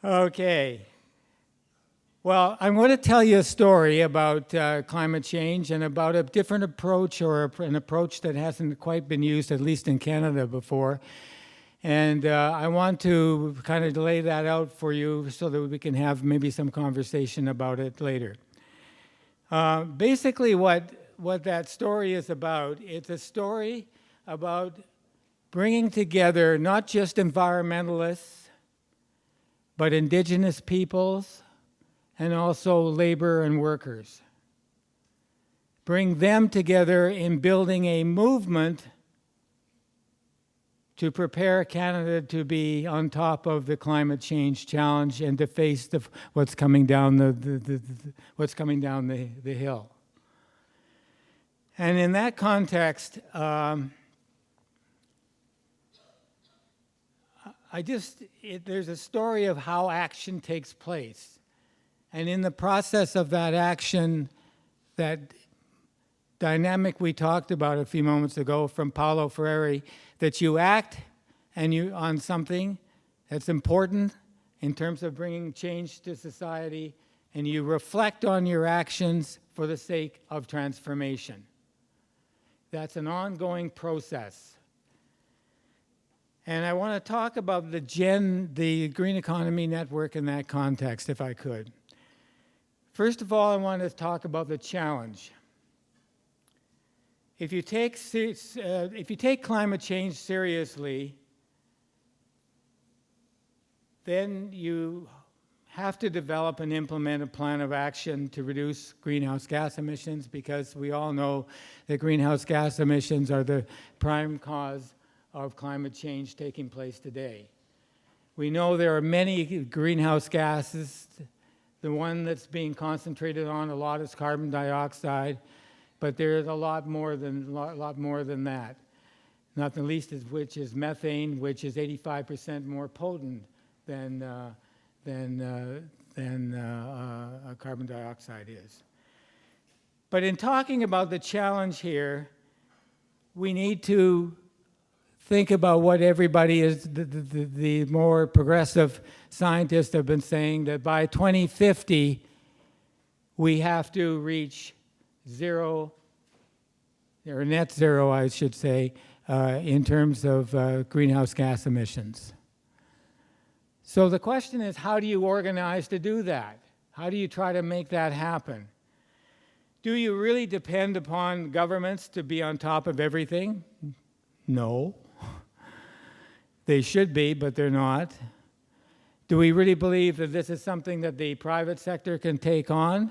Okay. Well, I'm going to tell you a story about climate change and about a different approach, or an approach that hasn't quite been used, at least in Canada, before. And I want to kind of lay that out for you so that we can have maybe some conversation about it later. Basically, what that story is about, it's a story about bringing together not just environmentalists, but Indigenous peoples, and also labor and workers. Bring them together in building a movement to prepare Canada to be on top of the climate change challenge and to face what's coming down the hill. And in that context, there's a story of how action takes place. And in the process of that action, that dynamic we talked about a few moments ago from Paulo Freire, that you act on something that's important in terms of bringing change to society, and you reflect on your actions for the sake of transformation. That's an ongoing process. And I want to talk about the Green Economy Network in that context, if I could. First of all, I want to talk about the challenge. If you take climate change seriously, then you have to develop and implement a plan of action to reduce greenhouse gas emissions, because we all know that greenhouse gas emissions are the prime cause of climate change taking place today. We know there are many greenhouse gases. The one that's being concentrated on a lot is carbon dioxide, but there is a lot more than that. Not the least of which is methane, which is 85% more potent than carbon dioxide is. But in talking about the challenge here, we need to think about what everybody is, the more progressive scientists have been saying, that by 2050, we have to reach zero, or net zero, I should say, in terms of greenhouse gas emissions. So the question is, how do you organize to do that? How do you try to make that happen? Do you really depend upon governments to be on top of everything? No. They should be, but they're not. Do we really believe that this is something that the private sector can take on?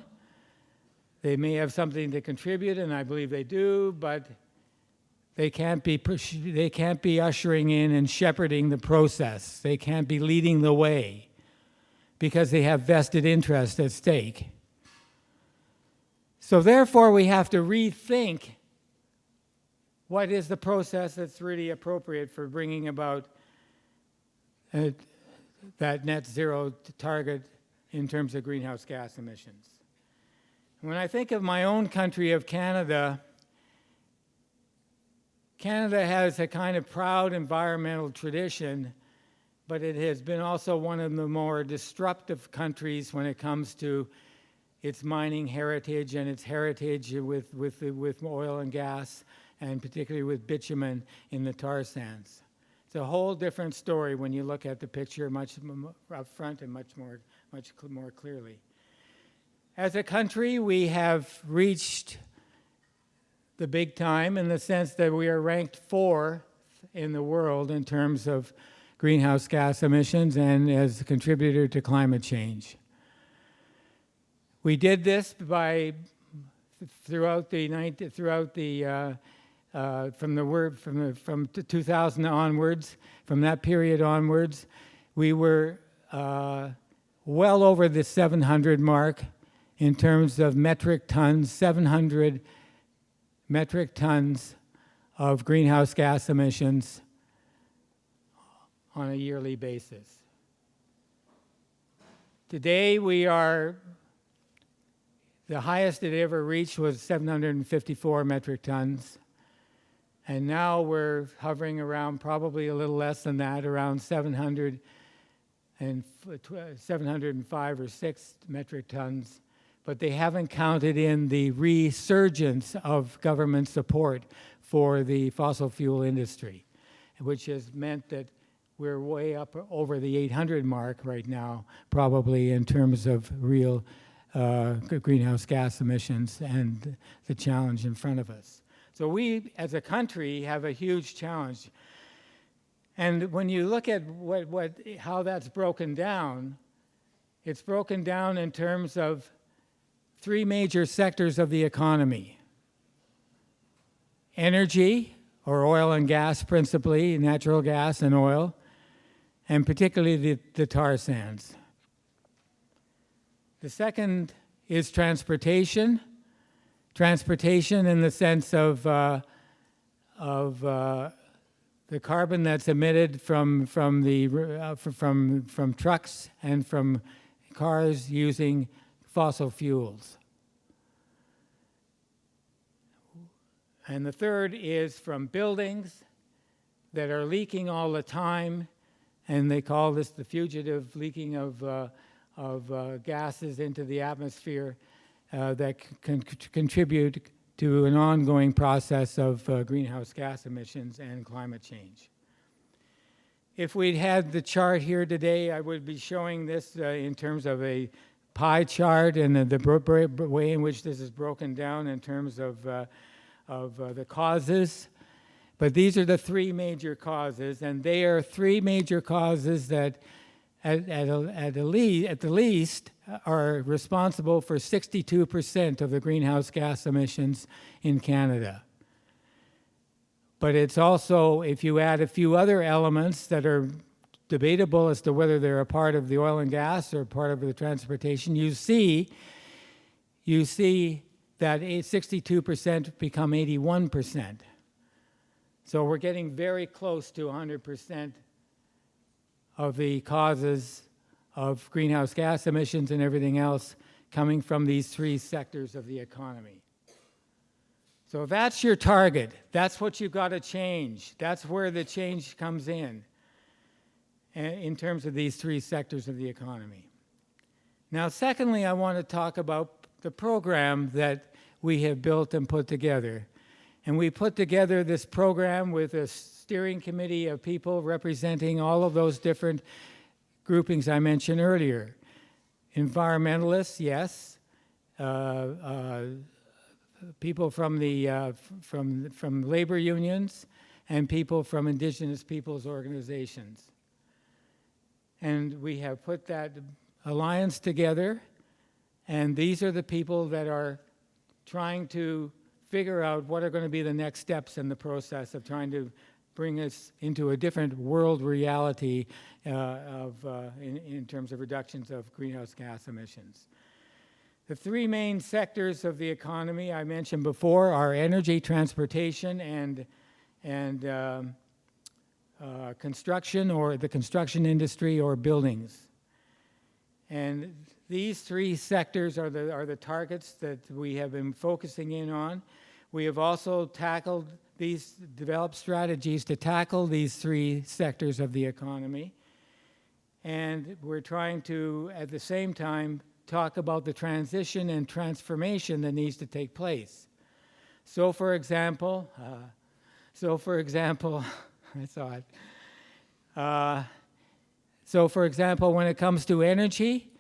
They may have something to contribute, and I believe they do, but they can't be ushering in and shepherding the process. They can't be leading the way because they have vested interest at stake. So therefore, we have to rethink what is the process that's really appropriate for bringing about that net zero target in terms of greenhouse gas emissions. When I think of my own country of Canada, Canada has a kind of proud environmental tradition, but it has been also one of the more disruptive countries when it comes to its mining heritage and its heritage with oil and gas, and particularly with bitumen in the tar sands. It's a whole different story when you look at the picture much up front and much more clearly. As a country, we have reached the big time in the sense that we are ranked 4th in the world in terms of greenhouse gas emissions and as a contributor to climate change. We did this by from 2000 onwards, from that period onwards, we were well over the 700 mark in terms of metric tons, 700 metric tons of greenhouse gas emissions on a yearly basis. Today we are, the highest it ever reached was 754 metric tons. And now we're hovering around probably a little less than that, around 705 or 6 metric tons. But they haven't counted in the resurgence of government support for the fossil fuel industry, which has meant that we're way up over the 800 mark right now, probably in terms of real greenhouse gas emissions and the challenge in front of us. So we, as a country, have a huge challenge. And when you look at how that's broken down, it's broken down in terms of 3 major sectors of the economy. Energy, or oil and gas principally, natural gas and oil, and particularly the tar sands. The second is transportation. Transportation in the sense of the carbon that's emitted from trucks and from cars using fossil fuels. And the third is from buildings that are leaking all the time, and they call this the fugitive leaking of gases into the atmosphere that can contribute to an ongoing process of greenhouse gas emissions and climate change. If we'd had the chart here today, I would be showing this in terms of a pie chart and the way in which this is broken down in terms of the causes. But these are the 3 major causes, and they are 3 major causes that at the least are responsible for 62% of the greenhouse gas emissions in Canada. But it's also, if you add a few other elements that are debatable as to whether they're a part of the oil and gas or part of the transportation, you see that 62% become 81%. So we're getting very close to 100% of the causes of greenhouse gas emissions and everything else coming from these three sectors of the economy. So if that's your target, that's what you've got to change. That's where the change comes in terms of these three sectors of the economy. Now, secondly, I want to talk about the program that we have built and put together. And we put together this program with a steering committee of people representing all of those different groupings I mentioned earlier. Environmentalists, yes. People from the from labor unions, and people from indigenous peoples organizations. And we have put that alliance together, and these are the people that are trying to figure out what are going to be the next steps in the process of trying to bring us into a different world reality in terms of reductions of greenhouse gas emissions. The three main sectors of the economy I mentioned before are energy, transportation, and construction, or the construction industry, or buildings. And these three sectors are the targets that we have been focusing in on. We have also developed strategies to tackle these three sectors of the economy. And we're trying to, at the same time, talk about the transition and transformation that needs to take place. So for example, I saw it. So for example, when it comes to energy,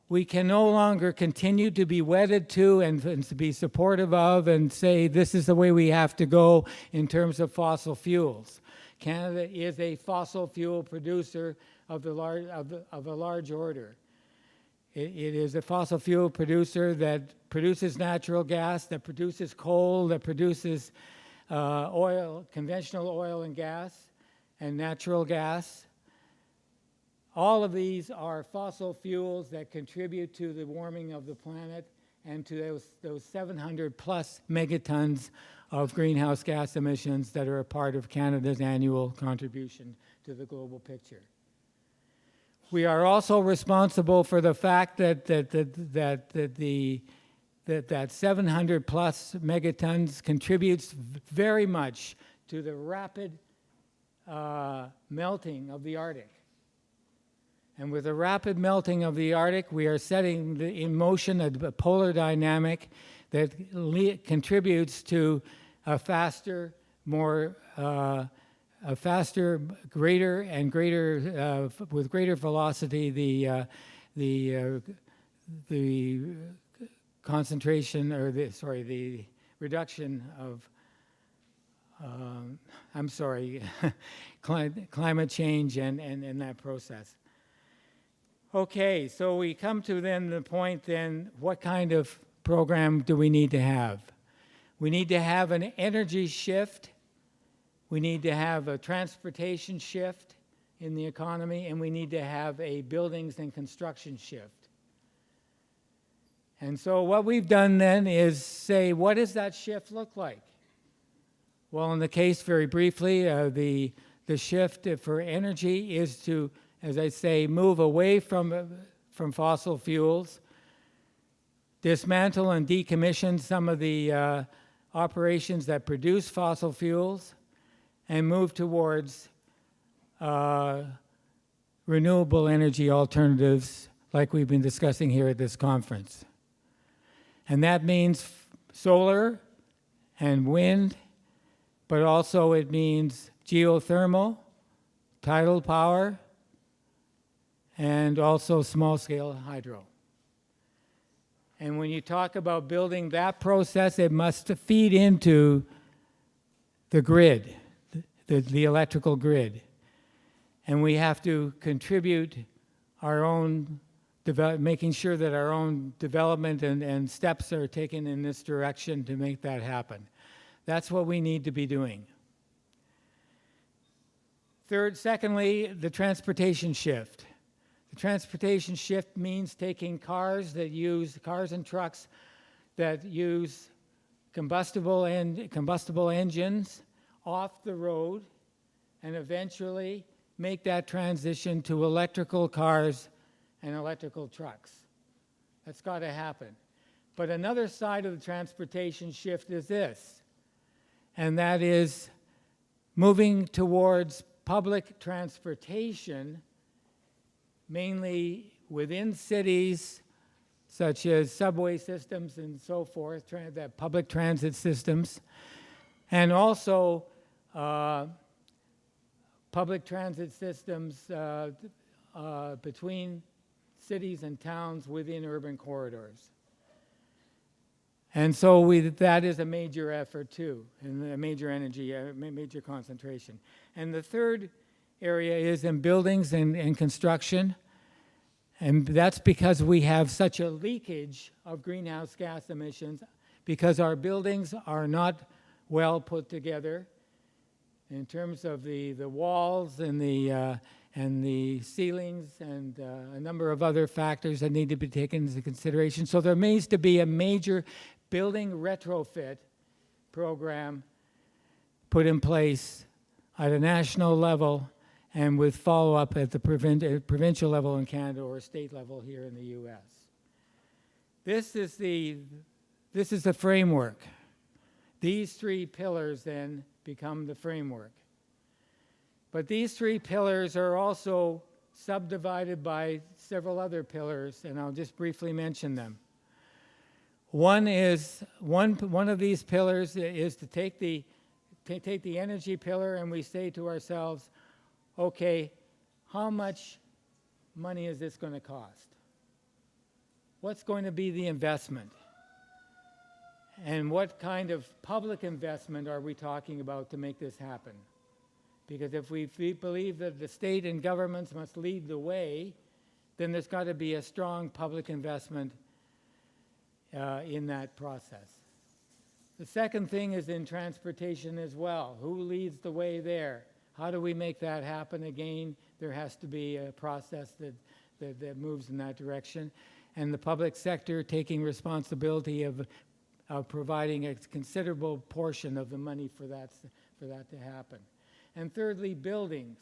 we can no longer continue to be wedded to and to be supportive of and say this is the way we have to go in terms of fossil fuels. Canada is a fossil fuel producer of a large order. It is a fossil fuel producer that produces natural gas, that produces coal, that produces oil, conventional oil and gas, and natural gas. All of these are fossil fuels that contribute to the warming of the planet and to those 700 plus megatons of greenhouse gas emissions that are a part of Canada's annual contribution to the global picture. We are also responsible for the fact that 700 plus megatons contributes very much to the rapid melting of the Arctic. And with the rapid melting of the Arctic, we are setting in motion a polar dynamic that contributes to a faster, greater and greater, with greater velocity, the concentration, or the reduction of, climate change and that process. Okay, so we come to then the point then, what kind of program do we need to have? We need to have an energy shift. We need to have a transportation shift in the economy, and we need to have a buildings and construction shift. And so what we've done then is say, what does that shift look like? Well, in the case, very briefly, the shift for energy is to, as I say, move away from fossil fuels, dismantle and decommission some of the operations that produce fossil fuels, and move towards renewable energy alternatives like we've been discussing here at this conference. And that means solar and wind, but also it means geothermal, tidal power, and also small-scale hydro. And when you talk about building that process, it must feed into the grid, the electrical grid. And we have to contribute our own, making sure that our own development and steps are taken in this direction to make that happen. That's what we need to be doing. Secondly, the transportation shift. The transportation shift means taking cars and trucks that use combustible engines off the road and eventually make that transition to electrical cars and electrical trucks. That's got to happen. But another side of the transportation shift is this, and that is moving towards public transportation, mainly within cities, such as subway systems and so forth, public transit systems, and also public transit systems between cities and towns within urban corridors. And so that is a major effort too, and a major energy, major concentration. And the third area is in buildings and construction. And that's because we have such a leakage of greenhouse gas emissions, because our buildings are not well put together in terms of the walls and the ceilings and a number of other factors that need to be taken into consideration. So there needs to be a major building retrofit program put in place at a national level and with follow-up at the provincial level in Canada or state level here in the U.S. This is the framework. These three pillars then become the framework. But these three pillars are also subdivided by several other pillars, and I'll just briefly mention them. One of these pillars is to take the energy pillar, and we say to ourselves, okay, how much money is this going to cost? What's going to be the investment? And what kind of public investment are we talking about to make this happen? Because if we believe that the state and governments must lead the way, then there's got to be a strong public investment in that process. The second thing is in transportation as well. Who leads the way there? How do we make that happen? Again, there has to be a process that moves in that direction. And the public sector taking responsibility of providing a considerable portion of the money for that to happen. And thirdly, buildings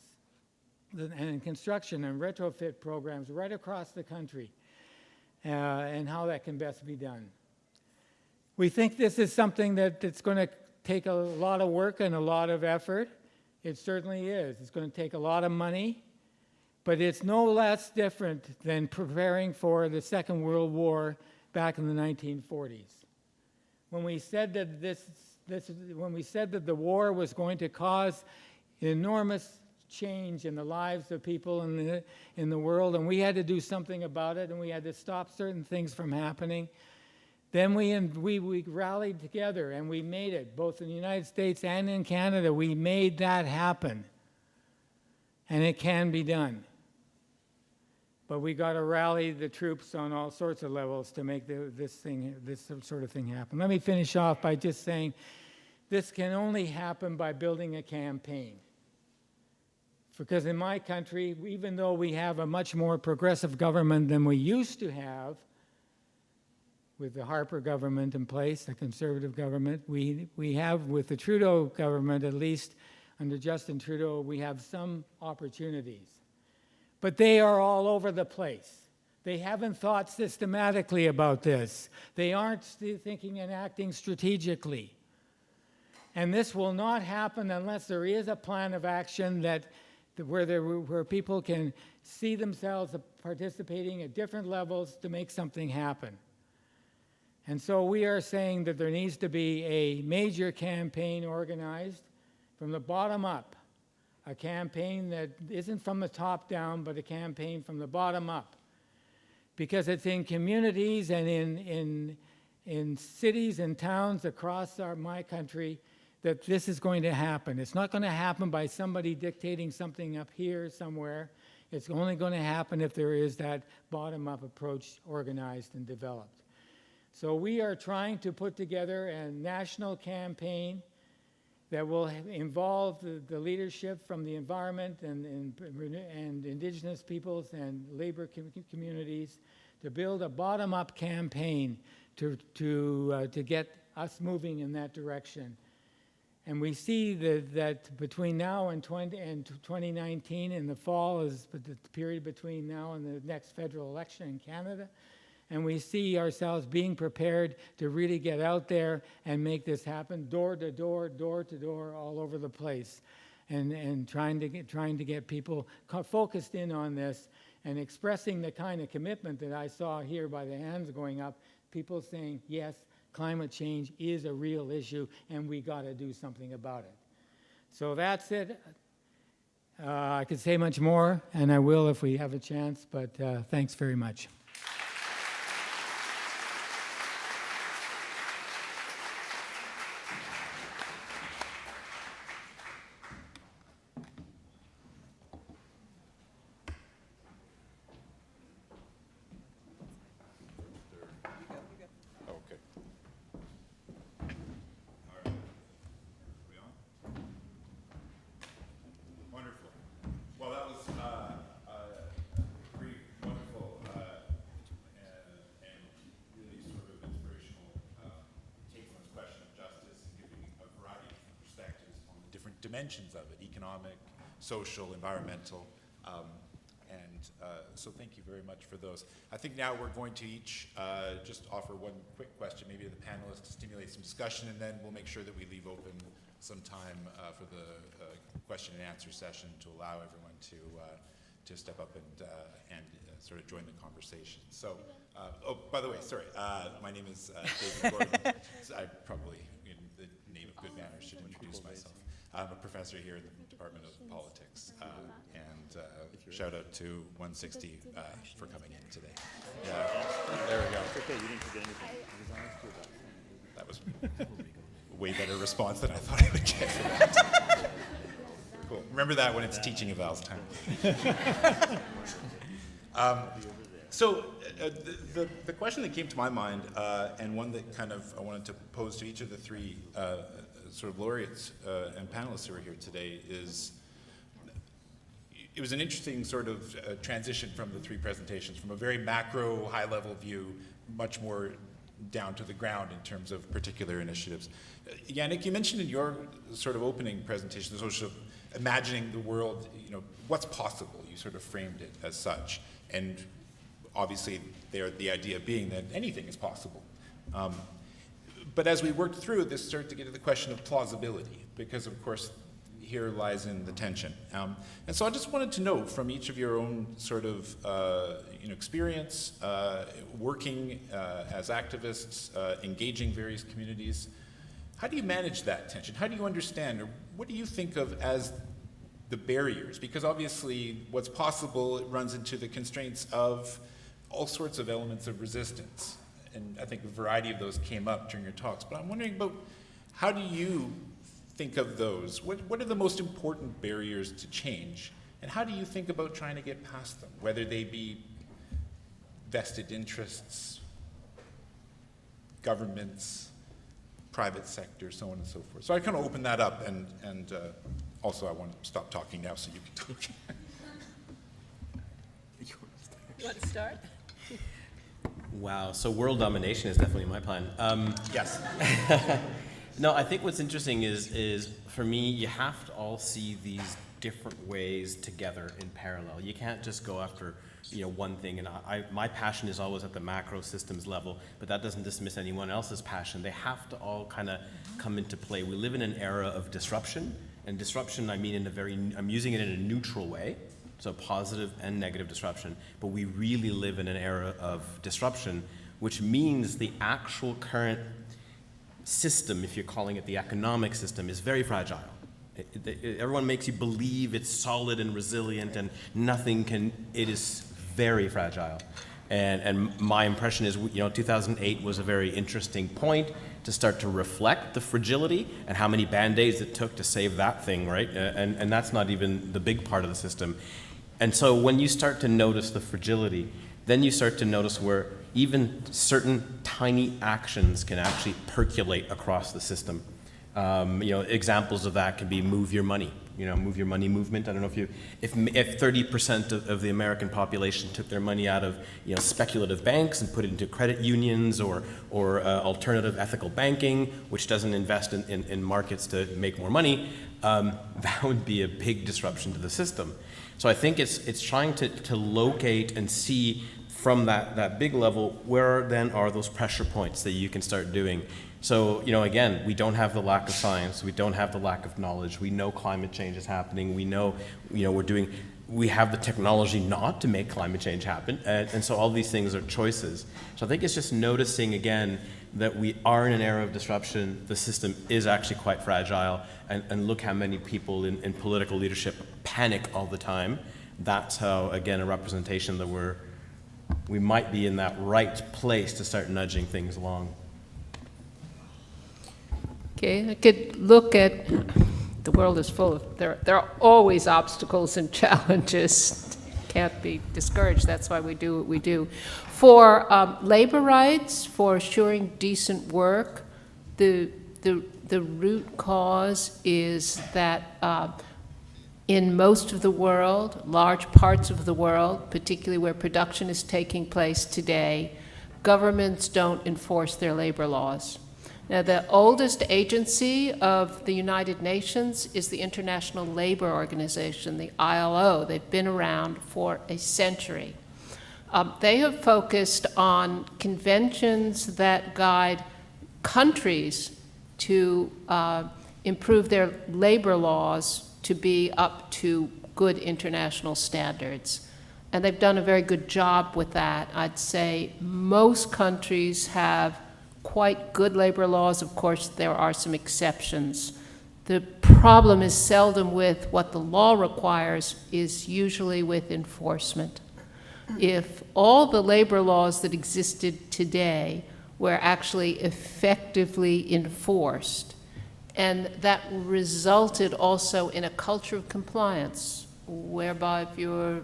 and construction and retrofit programs right across the country, and how that can best be done. We think this is something that's going to take a lot of work and a lot of effort. It certainly is. It's going to take a lot of money, but it's no less different than preparing for the Second World War back in the 1940s. When we said that the war was going to cause enormous change in the lives of people in the world, and we had to do something about it, and we had to stop certain things from happening, then we rallied together and we made it, both in the United States and in Canada. We made that happen, and it can be done. But we got to rally the troops on all sorts of levels to make this sort of thing happen. Let me finish off by just saying this can only happen by building a campaign. Because in my country, even though we have a much more progressive government than we used to have, with the Harper government in place, a conservative government, we have, with the Trudeau government, at least under Justin Trudeau, we have some opportunities. But they are all over the place. They haven't thought systematically about this. They aren't thinking and acting strategically. And this will not happen unless there is a plan of action where people can see themselves participating at different levels to make something happen. And so we are saying that there needs to be a major campaign organized from the bottom up, a campaign that isn't from the top down, but a campaign from the bottom up. Because it's in communities and in cities and towns across my country that this is going to happen. It's not going to happen by somebody dictating something up here somewhere. It's only going to happen if there is that bottom-up approach organized and developed. So we are trying to put together a national campaign that will involve the leadership from the environment and indigenous peoples and labor communities to build a bottom-up campaign to get us moving in that direction. And we see that between now and 2019 in the fall is the period between now and the next federal election in Canada. And we see ourselves being prepared to really get out there and make this happen, door to door, all over the place, and trying to get people focused in on this and expressing the kind of commitment that I saw here by the hands going up, people saying, yes, climate change is a real issue and we got to do something about it. So that's it. I could say much more, and I will if we have a chance, but thanks very much. dimensions of it, economic, social, environmental, so thank you very much for those. I think now we're going to each just offer one quick question, maybe to the panelists to stimulate some discussion, and then we'll make sure that we leave open some time for the question and answer session to allow everyone to step up and sort of join the conversation. So, oh, by the way, sorry, my name is David Gordon. So I probably, in the name of good manners, should introduce myself. I'm a professor here in the Department of Politics, and shout out to 160 for coming in today. There we go. It's okay, you didn't forget anything. That was a way better response than I thought I would get for that. Cool. Remember that when it's teaching evals time. So the question that came to my mind, and one that kind of I wanted to pose to each of the three sort of laureates and panelists who are here today is, it was an interesting sort of transition from the three presentations, from a very macro, high-level view, much more down to the ground in terms of particular initiatives. Yannick, you mentioned in your sort of opening presentation, sort of imagining the world, you know, what's possible. You sort of framed it as such. And obviously, the idea being that anything is possible. But as we worked through this, started to get to the question of plausibility, because of course, here lies in the tension. And so I just wanted to know from each of your own sort of experience, working as activists, engaging various communities, how do you manage that tension? How do you understand, or what do you think of as the barriers? Because obviously what's possible, it runs into the constraints of all sorts of elements of resistance. And I think a variety of those came up during your talks. But I'm wondering about, how do you think of those? What are the most important barriers to change? And how do you think about trying to get past them, whether they be vested interests, governments, private sector, so on and so forth? So I kind of open that up, and also I want to stop talking now so you can talk. You want to start? Wow, so world domination is definitely my plan. Yes. No, I think what's interesting is for me, you have to all see these different ways together in parallel. You can't just go after one thing, and my passion is always at the macro systems level, but that doesn't dismiss anyone else's passion. They have to all kind of come into play. We live in an era of disruption, and disruption I mean I'm using it in a neutral way, so positive and negative disruption, but we really live in an era of disruption, which means the actual current system, if you're calling it the economic system, is very fragile. Everyone makes you believe it's solid and resilient and nothing can, it is very fragile. And my impression is, 2008 was a very interesting point to start to reflect the fragility and how many band-aids it took to save that thing, right? And that's not even the big part of the system. And so when you start to notice the fragility, then you start to notice where even certain tiny actions can actually percolate across the system. Examples of that can be move your money. Move your money movement. I don't know if 30% of the American population took their money out of speculative banks and put it into credit unions or alternative ethical banking, which doesn't invest in markets to make more money, that would be a big disruption to the system. So I think it's trying to locate and see from that big level where then are those pressure points that you can start doing. So, again, we don't have the lack of science. We don't have the lack of knowledge. We know climate change is happening. We know, we have the technology not to make climate change happen. And so all these things are choices. So I think it's just noticing, again, that we are in an era of disruption. The system is actually quite fragile. And look how many people in political leadership panic all the time. That's how, again, a representation that we might be in that right place to start nudging things along. Okay, I could look at, the world is full of, there are always obstacles and challenges. Can't be discouraged, that's why we do what we do. For labor rights, for assuring decent work, the root cause is that in most of the world, large parts of the world, particularly where production is taking place today, governments don't enforce their labor laws. Now, the oldest agency of the United Nations is the International Labor Organization, the ILO. They've been around for a century. They have focused on conventions that guide countries to improve their labor laws to be up to good international standards. And they've done a very good job with that. I'd say most countries have quite good labor laws. Of course, there are some exceptions. The problem is seldom with what the law requires, is usually with enforcement. If all the labor laws that existed today were actually effectively enforced, and that resulted also in a culture of compliance, whereby if you're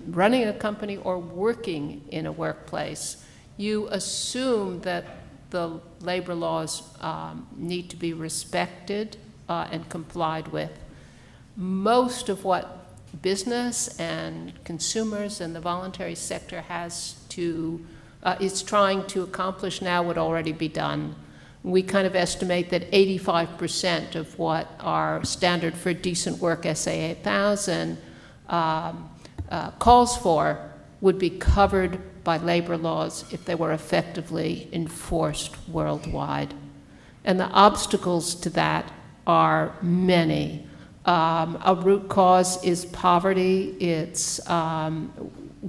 running a company or working in a workplace, you assume that the labor laws need to be respected and complied with. Most of what business and consumers and the voluntary sector is trying to accomplish now would already be done. We kind of estimate that 85% of what our standard for decent work SA 8000 calls for would be covered by labor laws if they were effectively enforced worldwide. And the obstacles to that are many. A root cause is poverty. It's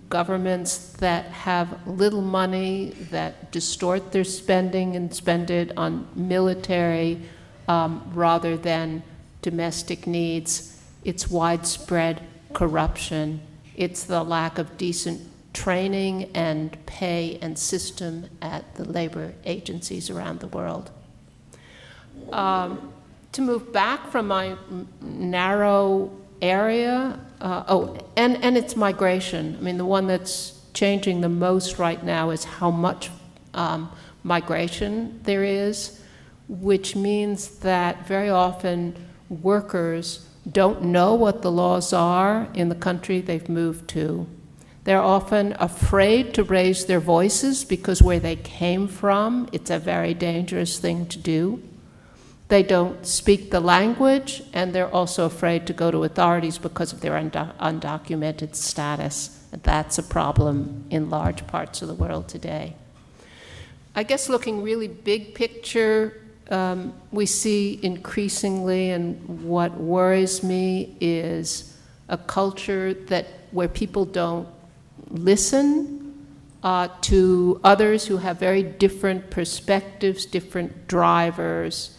governments that have little money, that distort their spending and spend it on military rather than domestic needs. It's widespread corruption. It's the lack of decent training and pay and system at the labor agencies around the world. To move back from my narrow area, and it's migration. I mean, the one that's changing the most right now is how much migration there is, which means that very often workers don't know what the laws are in the country they've moved to. They're often afraid to raise their voices because where they came from, it's a very dangerous thing to do. They don't speak the language, and they're also afraid to go to authorities because of their undocumented status. And that's a problem in large parts of the world today. I guess looking really big picture, we see increasingly, and what worries me is a culture where people don't listen to others who have very different perspectives, different drivers,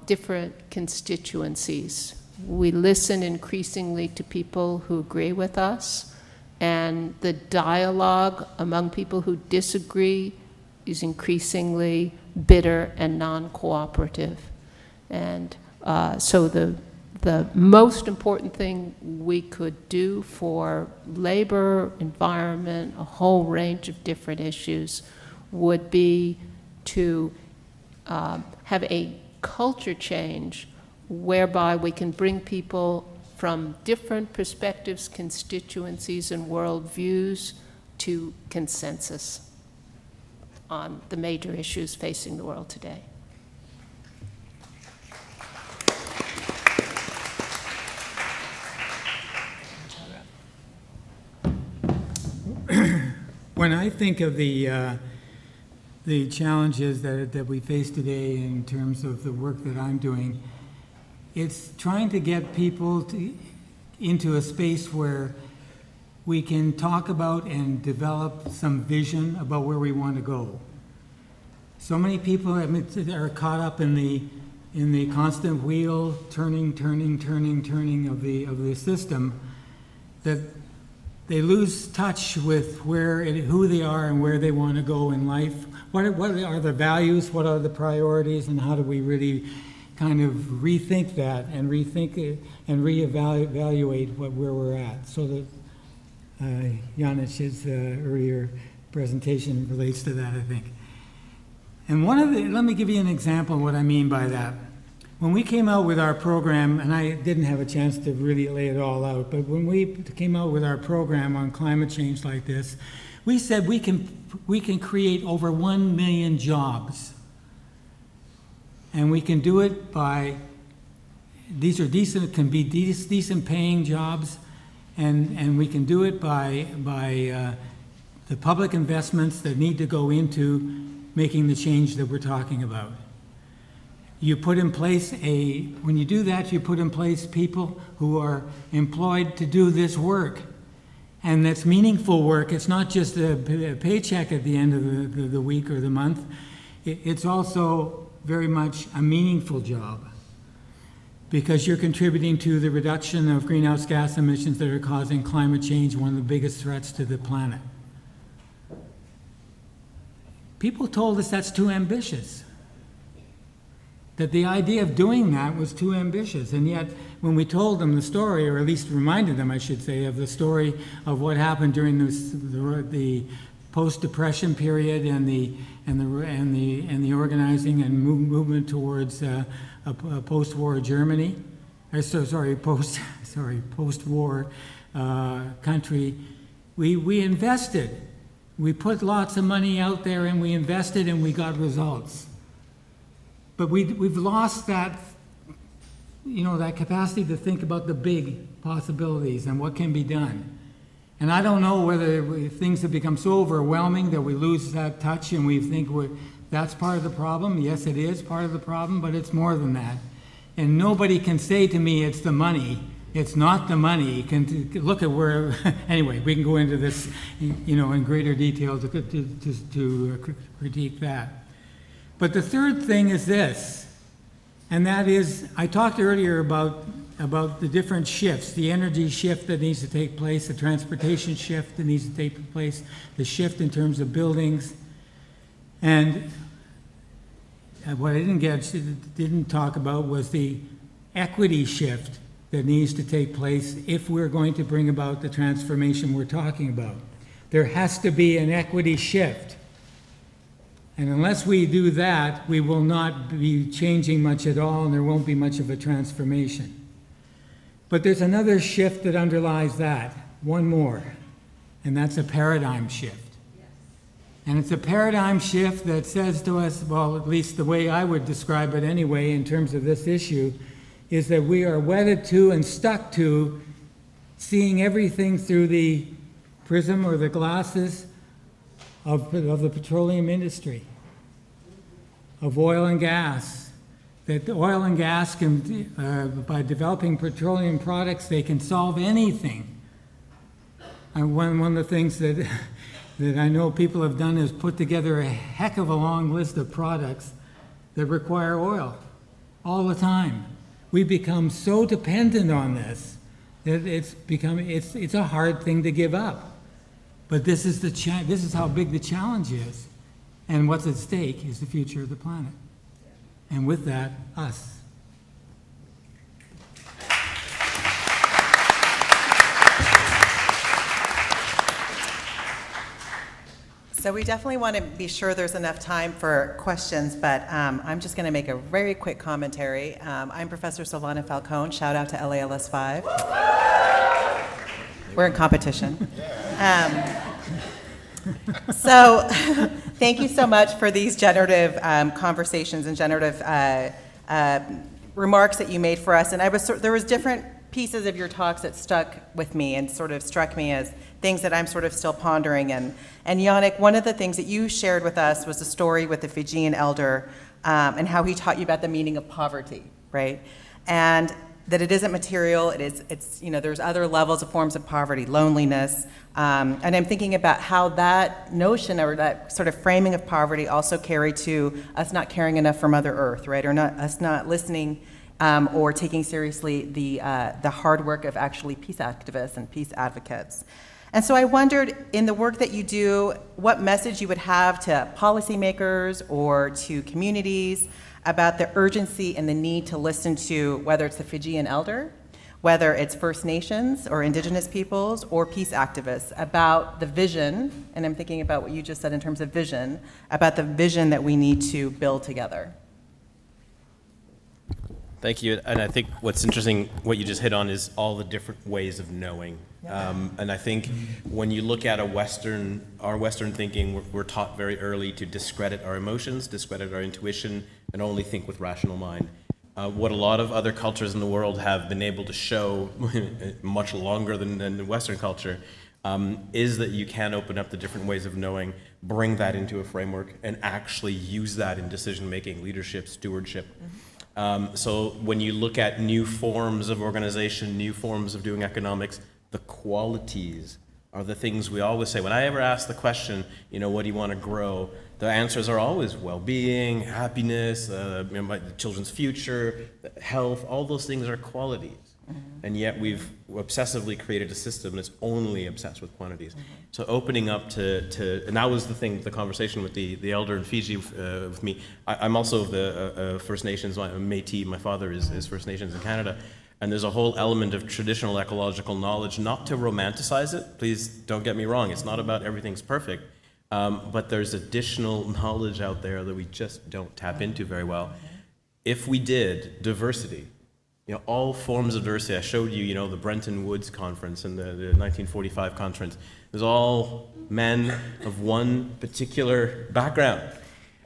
different constituencies. We listen increasingly to people who agree with us, and the dialogue among people who disagree is increasingly bitter and non-cooperative. And so the most important thing we could do for labor, environment, a whole range of different issues would be to have a culture change whereby we can bring people from different perspectives, constituencies, and worldviews to consensus on the major issues facing the world today. When I think of the challenges that we face today in terms of the work that I'm doing, it's trying to get people into a space where we can talk about and develop some vision about where we want to go. So many people are caught up in the constant wheel turning of the system, that they lose touch with who they are and where they want to go in life. What are the values? What are the priorities? And how do we really kind of rethink that and reevaluate where we're at? So that Yannick's earlier presentation relates to that, I think. And let me give you an example of what I mean by that. When we came out with our program, and I didn't have a chance to really lay it all out, but when we came out with our program on climate change like this, we said we can create over 1 million jobs. And we can do it by, these are decent, can be decent paying jobs, and we can do it by the public investments that need to go into making the change that we're talking about. You put in place when you do that, you put in place people who are employed to do this work. And that's meaningful work. It's not just a paycheck at the end of the week or the month. It's also very much a meaningful job, because you're contributing to the reduction of greenhouse gas emissions that are causing climate change, one of the biggest threats to the planet. People told us that's too ambitious, that the idea of doing that was too ambitious. And yet, when we told them the story, or at least reminded them, I should say, of the story of what happened during the post-Depression period and the organizing and movement towards a post-war Germany, post-war country, we invested. We put lots of money out there and we invested and we got results. But we've lost that, that capacity to think about the big possibilities and what can be done. And I don't know whether things have become so overwhelming that we lose that touch and we think that's part of the problem. Yes, it is part of the problem, but it's more than that. And nobody can say to me it's the money. It's not the money. You can look at where, anyway, we can go into this, in greater detail to critique that. But the third thing is this, and that is, I talked earlier about the different shifts, the energy shift that needs to take place, the transportation shift that needs to take place, the shift in terms of buildings. And what I didn't talk about was the equity shift that needs to take place if we're going to bring about the transformation we're talking about. There has to be an equity shift. And unless we do that, we will not be changing much at all, and there won't be much of a transformation. But there's another shift that underlies that, one more, and that's a paradigm shift. And it's a paradigm shift that says to us, well, at least the way I would describe it anyway in terms of this issue, is that we are wedded to and stuck to seeing everything through the prism or the glasses of the petroleum industry, of oil and gas. That the oil and gas can, by developing petroleum products, they can solve anything. And one of the things that I know people have done is put together a heck of a long list of products that require oil all the time. We become so dependent on this that it's a hard thing to give up. But this is how big the challenge is, and what's at stake is the future of the planet. And with that, us. So we definitely want to be sure there's enough time for questions, but I'm just going to make a very quick commentary. I'm Professor Sylvanna Falcon. Shout out to LALS 5. We're in competition. So thank you so much for these generative conversations and generative remarks that you made for us. And there was different pieces of your talks that stuck with me and sort of struck me as things that I'm sort of still pondering. And Yannick, one of the things that you shared with us was a story with the Fijian elder and how he taught you about the meaning of poverty, right? And that it isn't material, it's there's other levels of forms of poverty, loneliness. And I'm thinking about how that notion or that sort of framing of poverty also carried to us not caring enough for Mother Earth, right? Or us not listening or taking seriously the hard work of actually peace activists and peace advocates. And so I wondered, in the work that you do, what message you would have to policymakers or to communities about the urgency and the need to listen to, whether it's the Fijian elder, whether it's First Nations or Indigenous peoples or peace activists, about the vision, and I'm thinking about what you just said in terms of vision, about the vision that we need to build together. Thank you. And I think what's interesting, what you just hit on, is all the different ways of knowing. And I think when you look at our Western thinking, we're taught very early to discredit our emotions, discredit our intuition, and only think with rational mind. What a lot of other cultures in the world have been able to show much longer than the Western culture is that you can open up the different ways of knowing, bring that into a framework, and actually use that in decision-making, leadership, stewardship. So when you look at new forms of organization, new forms of doing economics, the qualities are the things we always say. When I ever ask the question, what do you want to grow? The answers are always well-being, happiness, my children's future, health. All those things are qualities. And yet we've obsessively created a system that's only obsessed with quantities. So opening up to and that was the conversation with the elder in Fiji with me. I'm also of the First Nations, I'm Métis, my father is First Nations in Canada. And there's a whole element of traditional ecological knowledge, not to romanticize it, please don't get me wrong, it's not about everything's perfect, but there's additional knowledge out there that we just don't tap into very well. If we did, diversity, all forms of diversity. I showed you, the Bretton Woods conference and the 1945 conference. It was all men of one particular background.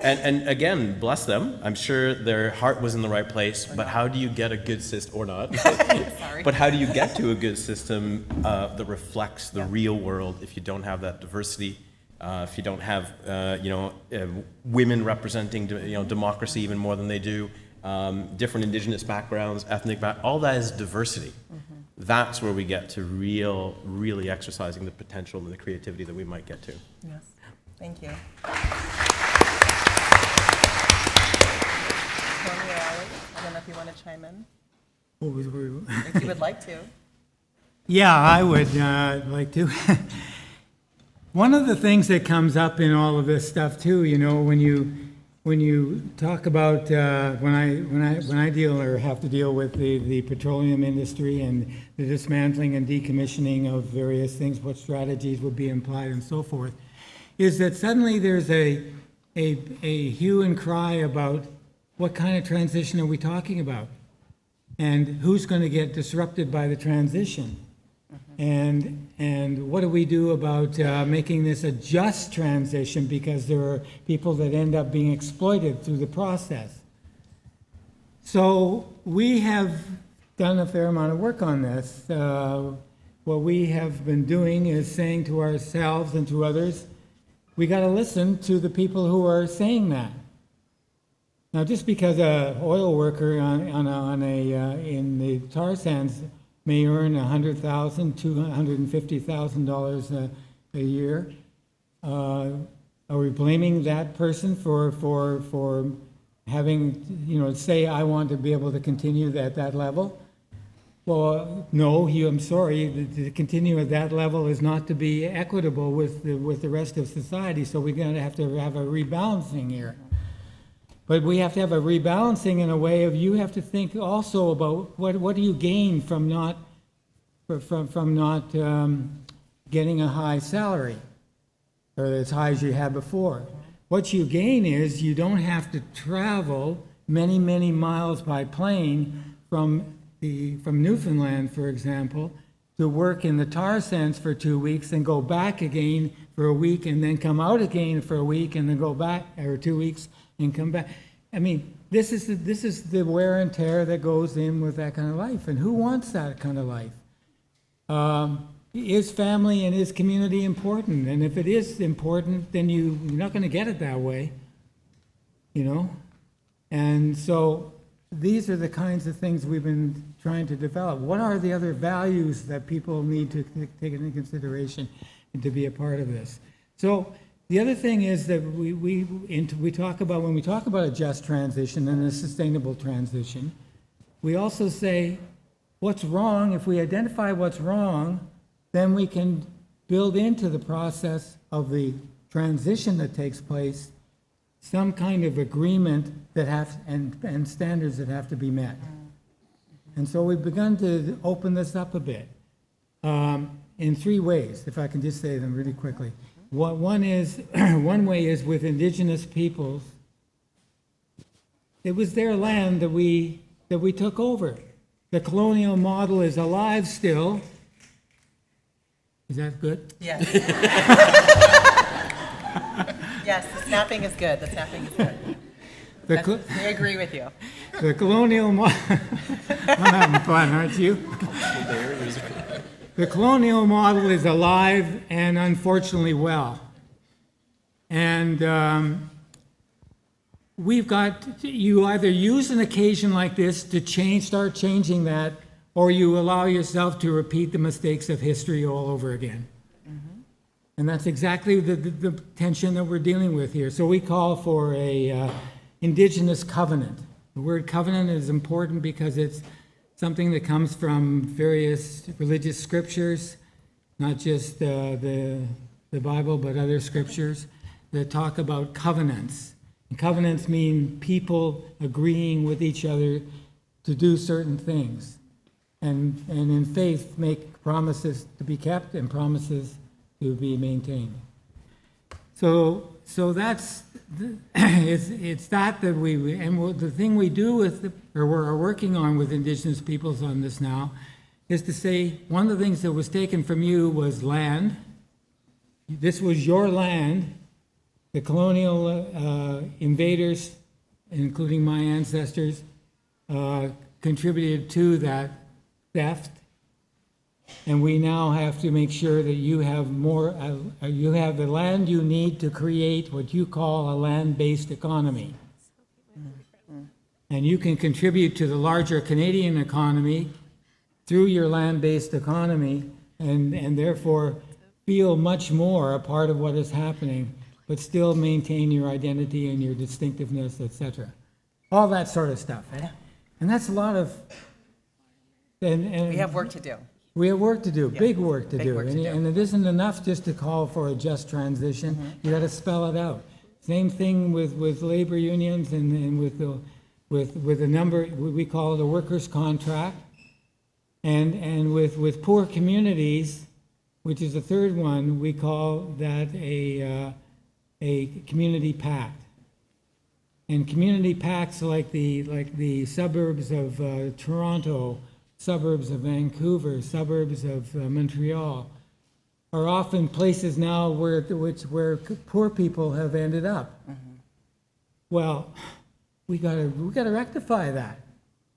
And again, bless them. I'm sure their heart was in the right place, but how do you get a good system, or not? Sorry. But how do you get to a good system that reflects the real world if you don't have that diversity, if you don't have, women representing, democracy even more than they do, different indigenous backgrounds, ethnic all that is diversity. That's where we get to really exercising the potential and the creativity that we might get to. Yes, thank you. Tony or Ali, I don't know if you want to chime in. If you would like to. Yeah, I would like to. One of the things that comes up in all of this stuff too, when you talk about when I deal or have to deal with the petroleum industry and the dismantling and decommissioning of various things, what strategies would be implied and so forth, is that suddenly there's a hue and cry about what kind of transition are we talking about, and who's going to get disrupted by the transition, and what do we do about making this a just transition, because there are people that end up being exploited through the process. So we have done a fair amount of work on this. What we have been doing is saying to ourselves and to others, we got to listen to the people who are saying that. Now, just because an oil worker in the tar sands may earn $100,000, $250,000 a year, are we blaming that person for having, say, I want to be able to continue at that level? Well, no, I'm sorry, to continue at that level is not to be equitable with the rest of society, so we're going to have a rebalancing here. But we have to have a rebalancing in a way of, you have to think also about what do you gain from not getting a high salary. or as high as you had before. What you gain is you don't have to travel many, many miles by plane from Newfoundland, for example, to work in the tar sands for 2 weeks and go back again for a week and then come out again for a week and then go back, or 2 weeks and come back. I mean, this is the wear and tear that goes in with that kind of life. And who wants that kind of life? Is family and is community important? And if it is important, then you're not going to get it that way, you know? And so these are the kinds of things we've been trying to develop. What are the other values that people need to take into consideration and to be a part of this? So the other thing is that we talk about, when we talk about a just transition and a sustainable transition, we also say what's wrong. If we identify what's wrong, then we can build into the process of the transition that takes place some kind of agreement that and standards that have to be met. And so we've begun to open this up a bit in 3 ways, if I can just say them really quickly. One way is with Indigenous peoples. It was their land that we took over. The colonial model is alive still. Is that good? Yes. Yes, the snapping is good. The snapping is good. I agree with you. The colonial model. I'm having fun, aren't you? The colonial model is alive and unfortunately well. And we've got, you either use an occasion like this to start changing that, or you allow yourself to repeat the mistakes of history all over again. And that's exactly the tension that we're dealing with here. So we call for a Indigenous covenant. The word covenant is important because it's something that comes from various religious scriptures, not just the Bible, but other scriptures that talk about covenants. And covenants mean people agreeing with each other to do certain things. And in faith, make promises to be kept and promises to be maintained. So that's it's that we and the thing we do with or we're working on with Indigenous peoples on this now is to say one of the things that was taken from you was land. This was your land. The colonial invaders, including my ancestors, contributed to that theft. And we now have to make sure that you have more, you have the land you need to create what you call a land-based economy. And you can contribute to the larger Canadian economy through your land-based economy and therefore feel much more a part of what is happening, but still maintain your identity and your distinctiveness, etc. All that sort of stuff. Eh? And that's a lot of... And we have work to do. We have work to do, big work to do. Work to do. And it isn't enough just to call for a just transition. You got to spell it out. Same thing with labor unions and with a number, we call it a workers' contract. And with poor communities, which is the third one, we call that a community pact. And community pacts like the suburbs of Toronto, suburbs of Vancouver, suburbs of Montreal, are often places now where poor people have ended up. Well, we gotta rectify that.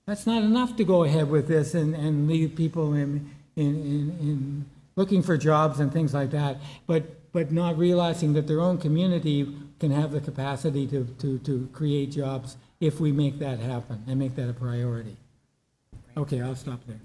That's not enough to go ahead with this and leave people in looking for jobs and things like that, but not realizing that their own community can have the capacity to create jobs if we make that happen and make that a priority. Okay, I'll stop there.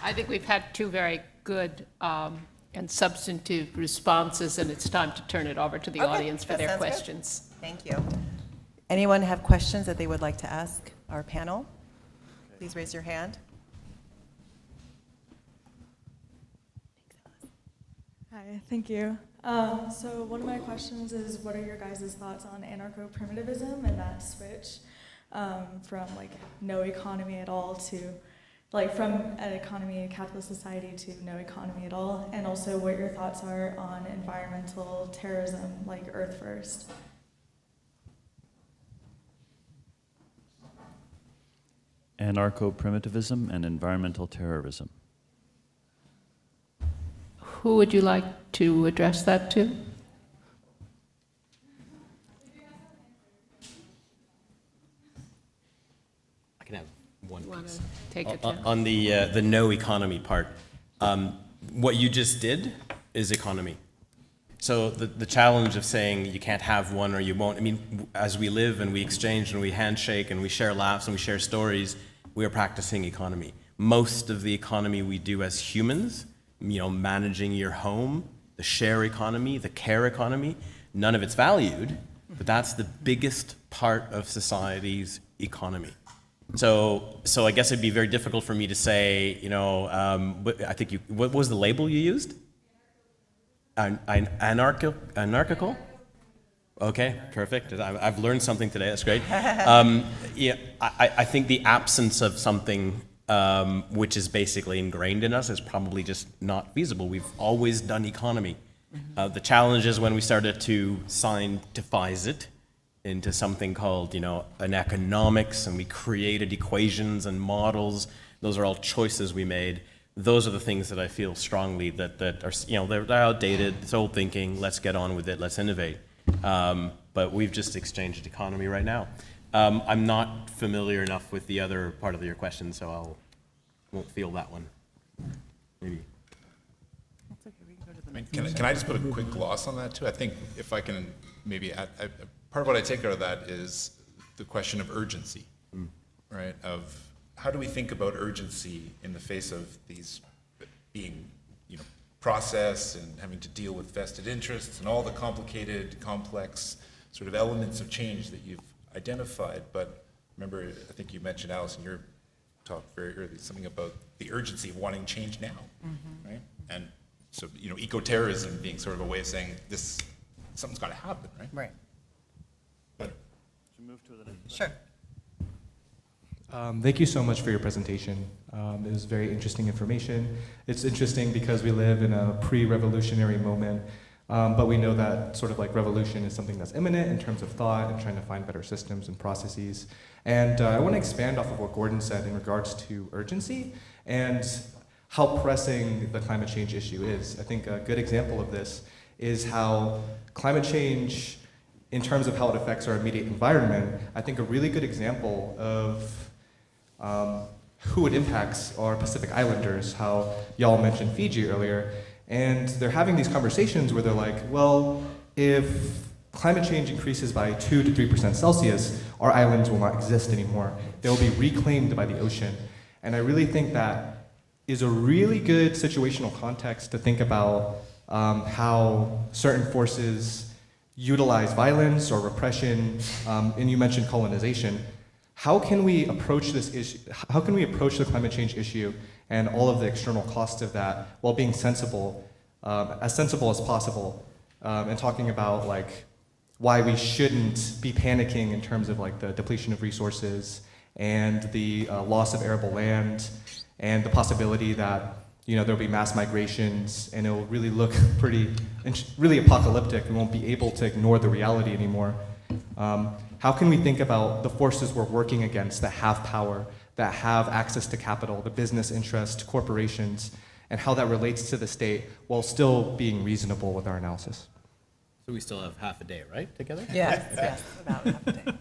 I think we've had 2 very good and substantive responses, and it's time to turn it over to the audience for their questions. Thank you. Anyone have questions that they would like to ask our panel? Please raise your hand. Hi, thank you. So one of my questions is, what are your guys' thoughts on anarcho-primitivism and that switch from like no economy at all to like from an economy, a capitalist society, to no economy at all, and also what your thoughts are on environmental terrorism, like Earth First. Anarcho-primitivism and environmental terrorism. Who would you like to address that to? I can have one Want piece. to take it? On the no economy part, what you just did is economy. So the challenge of saying you can't have one or you won't, I mean, as we live and we exchange and we handshake and we share laughs and we share stories, we are practicing economy. Most of the economy we do as humans, you know, managing your home, the share economy, the care economy, none of it's valued, but that's the biggest part of society's economy. So I guess it'd be very difficult for me to say, you know, I think what was the label you used? Anarchical? Okay, perfect. I've learned something today. That's great. Yeah, I think the absence of something which is basically ingrained in us is probably just not feasible. We've always done economy. The challenge is when we started to scientifize it into something called, you know, an economics, and we created equations and models. Those are all choices we made. Those are the things that I feel strongly that are, you know, they're outdated, it's old thinking, let's get on with it, let's innovate. But we've just exchanged economy right now. I'm not familiar enough with the other part of your question, so won't feel that one. Maybe. I mean, can I just put a quick gloss on that too? I think if I can maybe add, part of what I take out of that is the question of urgency, right? Of how do we think about urgency in the face of these being, you know, process and having to deal with vested interests and all the complicated, complex sort of elements of change that you've identified. But remember, I think you mentioned, Alice, in your talk very early, something about the urgency of wanting change now, right? And so, you know, eco-terrorism being sort of a way of saying something's got to happen, right? Right. But Sure. Thank you so much for your presentation. It was very interesting information. It's interesting because we live in a pre-revolutionary moment, but we know that sort of like revolution is something that's imminent in terms of thought and trying to find better systems and processes. And I want to expand off of what Gordon said in regards to urgency and how pressing the climate change issue is. I think a good example of this is how climate change, in terms of how it affects our immediate environment, I think a really good example of who it impacts are Pacific Islanders, how y'all mentioned Fiji earlier, and they're having these conversations where they're like, well, if climate change increases by 2 to 3% Celsius, our islands will not exist anymore. They'll be reclaimed by the ocean. And I really think that is a really good situational context to think about how certain forces utilize violence or repression, and you mentioned colonization. How can we approach this issue? How can we approach the climate change issue and all of the external costs of that while being sensible as possible, and talking about like why we shouldn't be panicking in terms of like the depletion of resources and the loss of arable land and the possibility that, you know, there'll be mass migrations and it'll really look really apocalyptic. We won't be able to ignore the reality anymore. How can we think about the forces we're working against that have power, that have access to capital, the business interest, corporations, and how that relates to the state while still being reasonable with our analysis? So we still have half a day, right, together? Yes, yes, about half a day.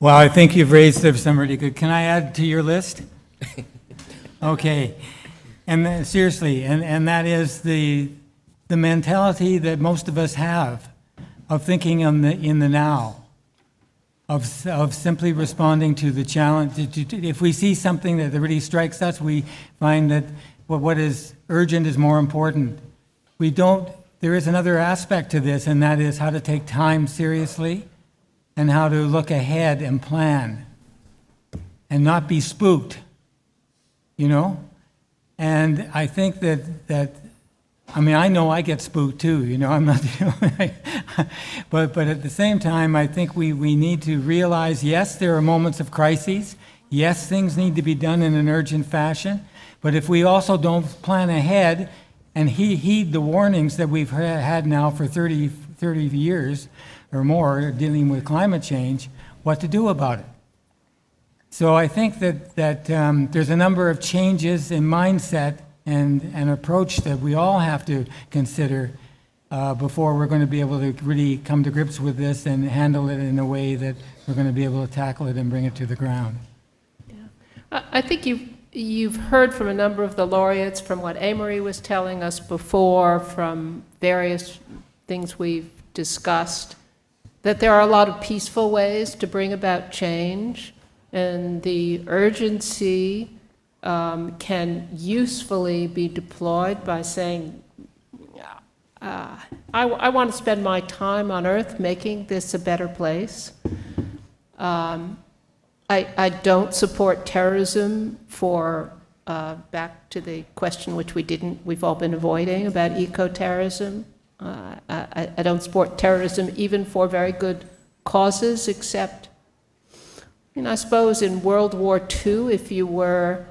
Well, I think you've raised some really good. Can I add to your list? Okay. And then, seriously, and that is the mentality that most of us have of thinking in the now, of simply responding to the challenge. If we see something that really strikes us, we find that what is urgent is more important. There is another aspect to this, and that is how to take time seriously and how to look ahead and plan and not be spooked, you know? And I think that I mean, I know I get spooked too, you know, I'm not the only, but at the same time, I think we need to realize, yes, there are moments of crises. Yes, things need to be done in an urgent fashion, but if we also don't plan ahead and heed the warnings that we've had now for 30 years or more dealing with climate change, what to do about it. So I think that there's a number of changes in mindset and approach that we all have to consider before we're going to be able to really come to grips with this and handle it in a way that we're going to be able to tackle it and bring it to the ground. Yeah. I think you've heard from a number of the laureates, from what Amory was telling us before, from various things we've discussed, that there are a lot of peaceful ways to bring about change, and the urgency can usefully be deployed by saying, I want to spend my time on Earth making this a better place. I don't support terrorism for, back to the question which we've all been avoiding about eco-terrorism. I don't support terrorism even for very good causes, except, I suppose in World War II, if you were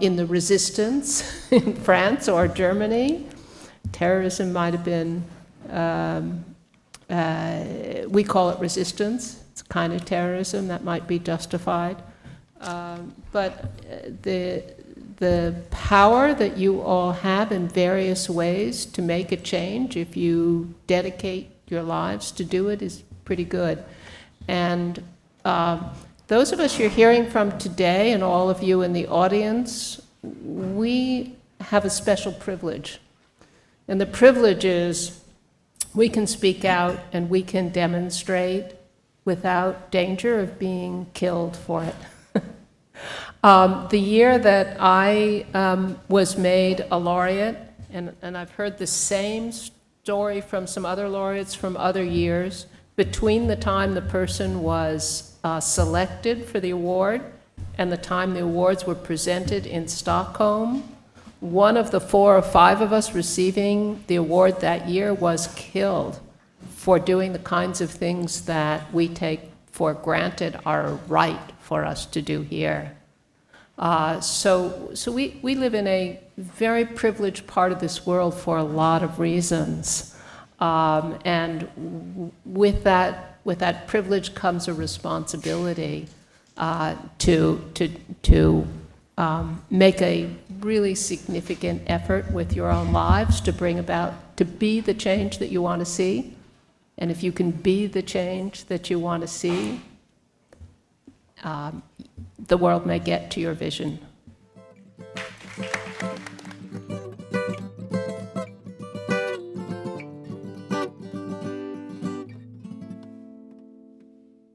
in the resistance in France or Germany, terrorism might have been, we call it resistance. It's a kind of terrorism that might be justified. But the power that you all have in various ways to make a change, if you dedicate your lives to do it, is pretty good. And those of us you're hearing from today, and all of you in the audience, we have a special privilege. And the privilege is we can speak out and we can demonstrate without danger of being killed for it. The year that I was made a laureate, and I've heard the same story from some other laureates from other years, between the time the person was selected for the award and the time the awards were presented in Stockholm, one of the 4 or 5 of us receiving the award that year was killed for doing the kinds of things that we take for granted are right for us to do here. So we live in a very privileged part of this world for a lot of reasons. And with that privilege comes a responsibility to make a really significant effort with your own lives to bring about, to be the change that you want to see. And if you can be the change that you want to see, the world may get to your vision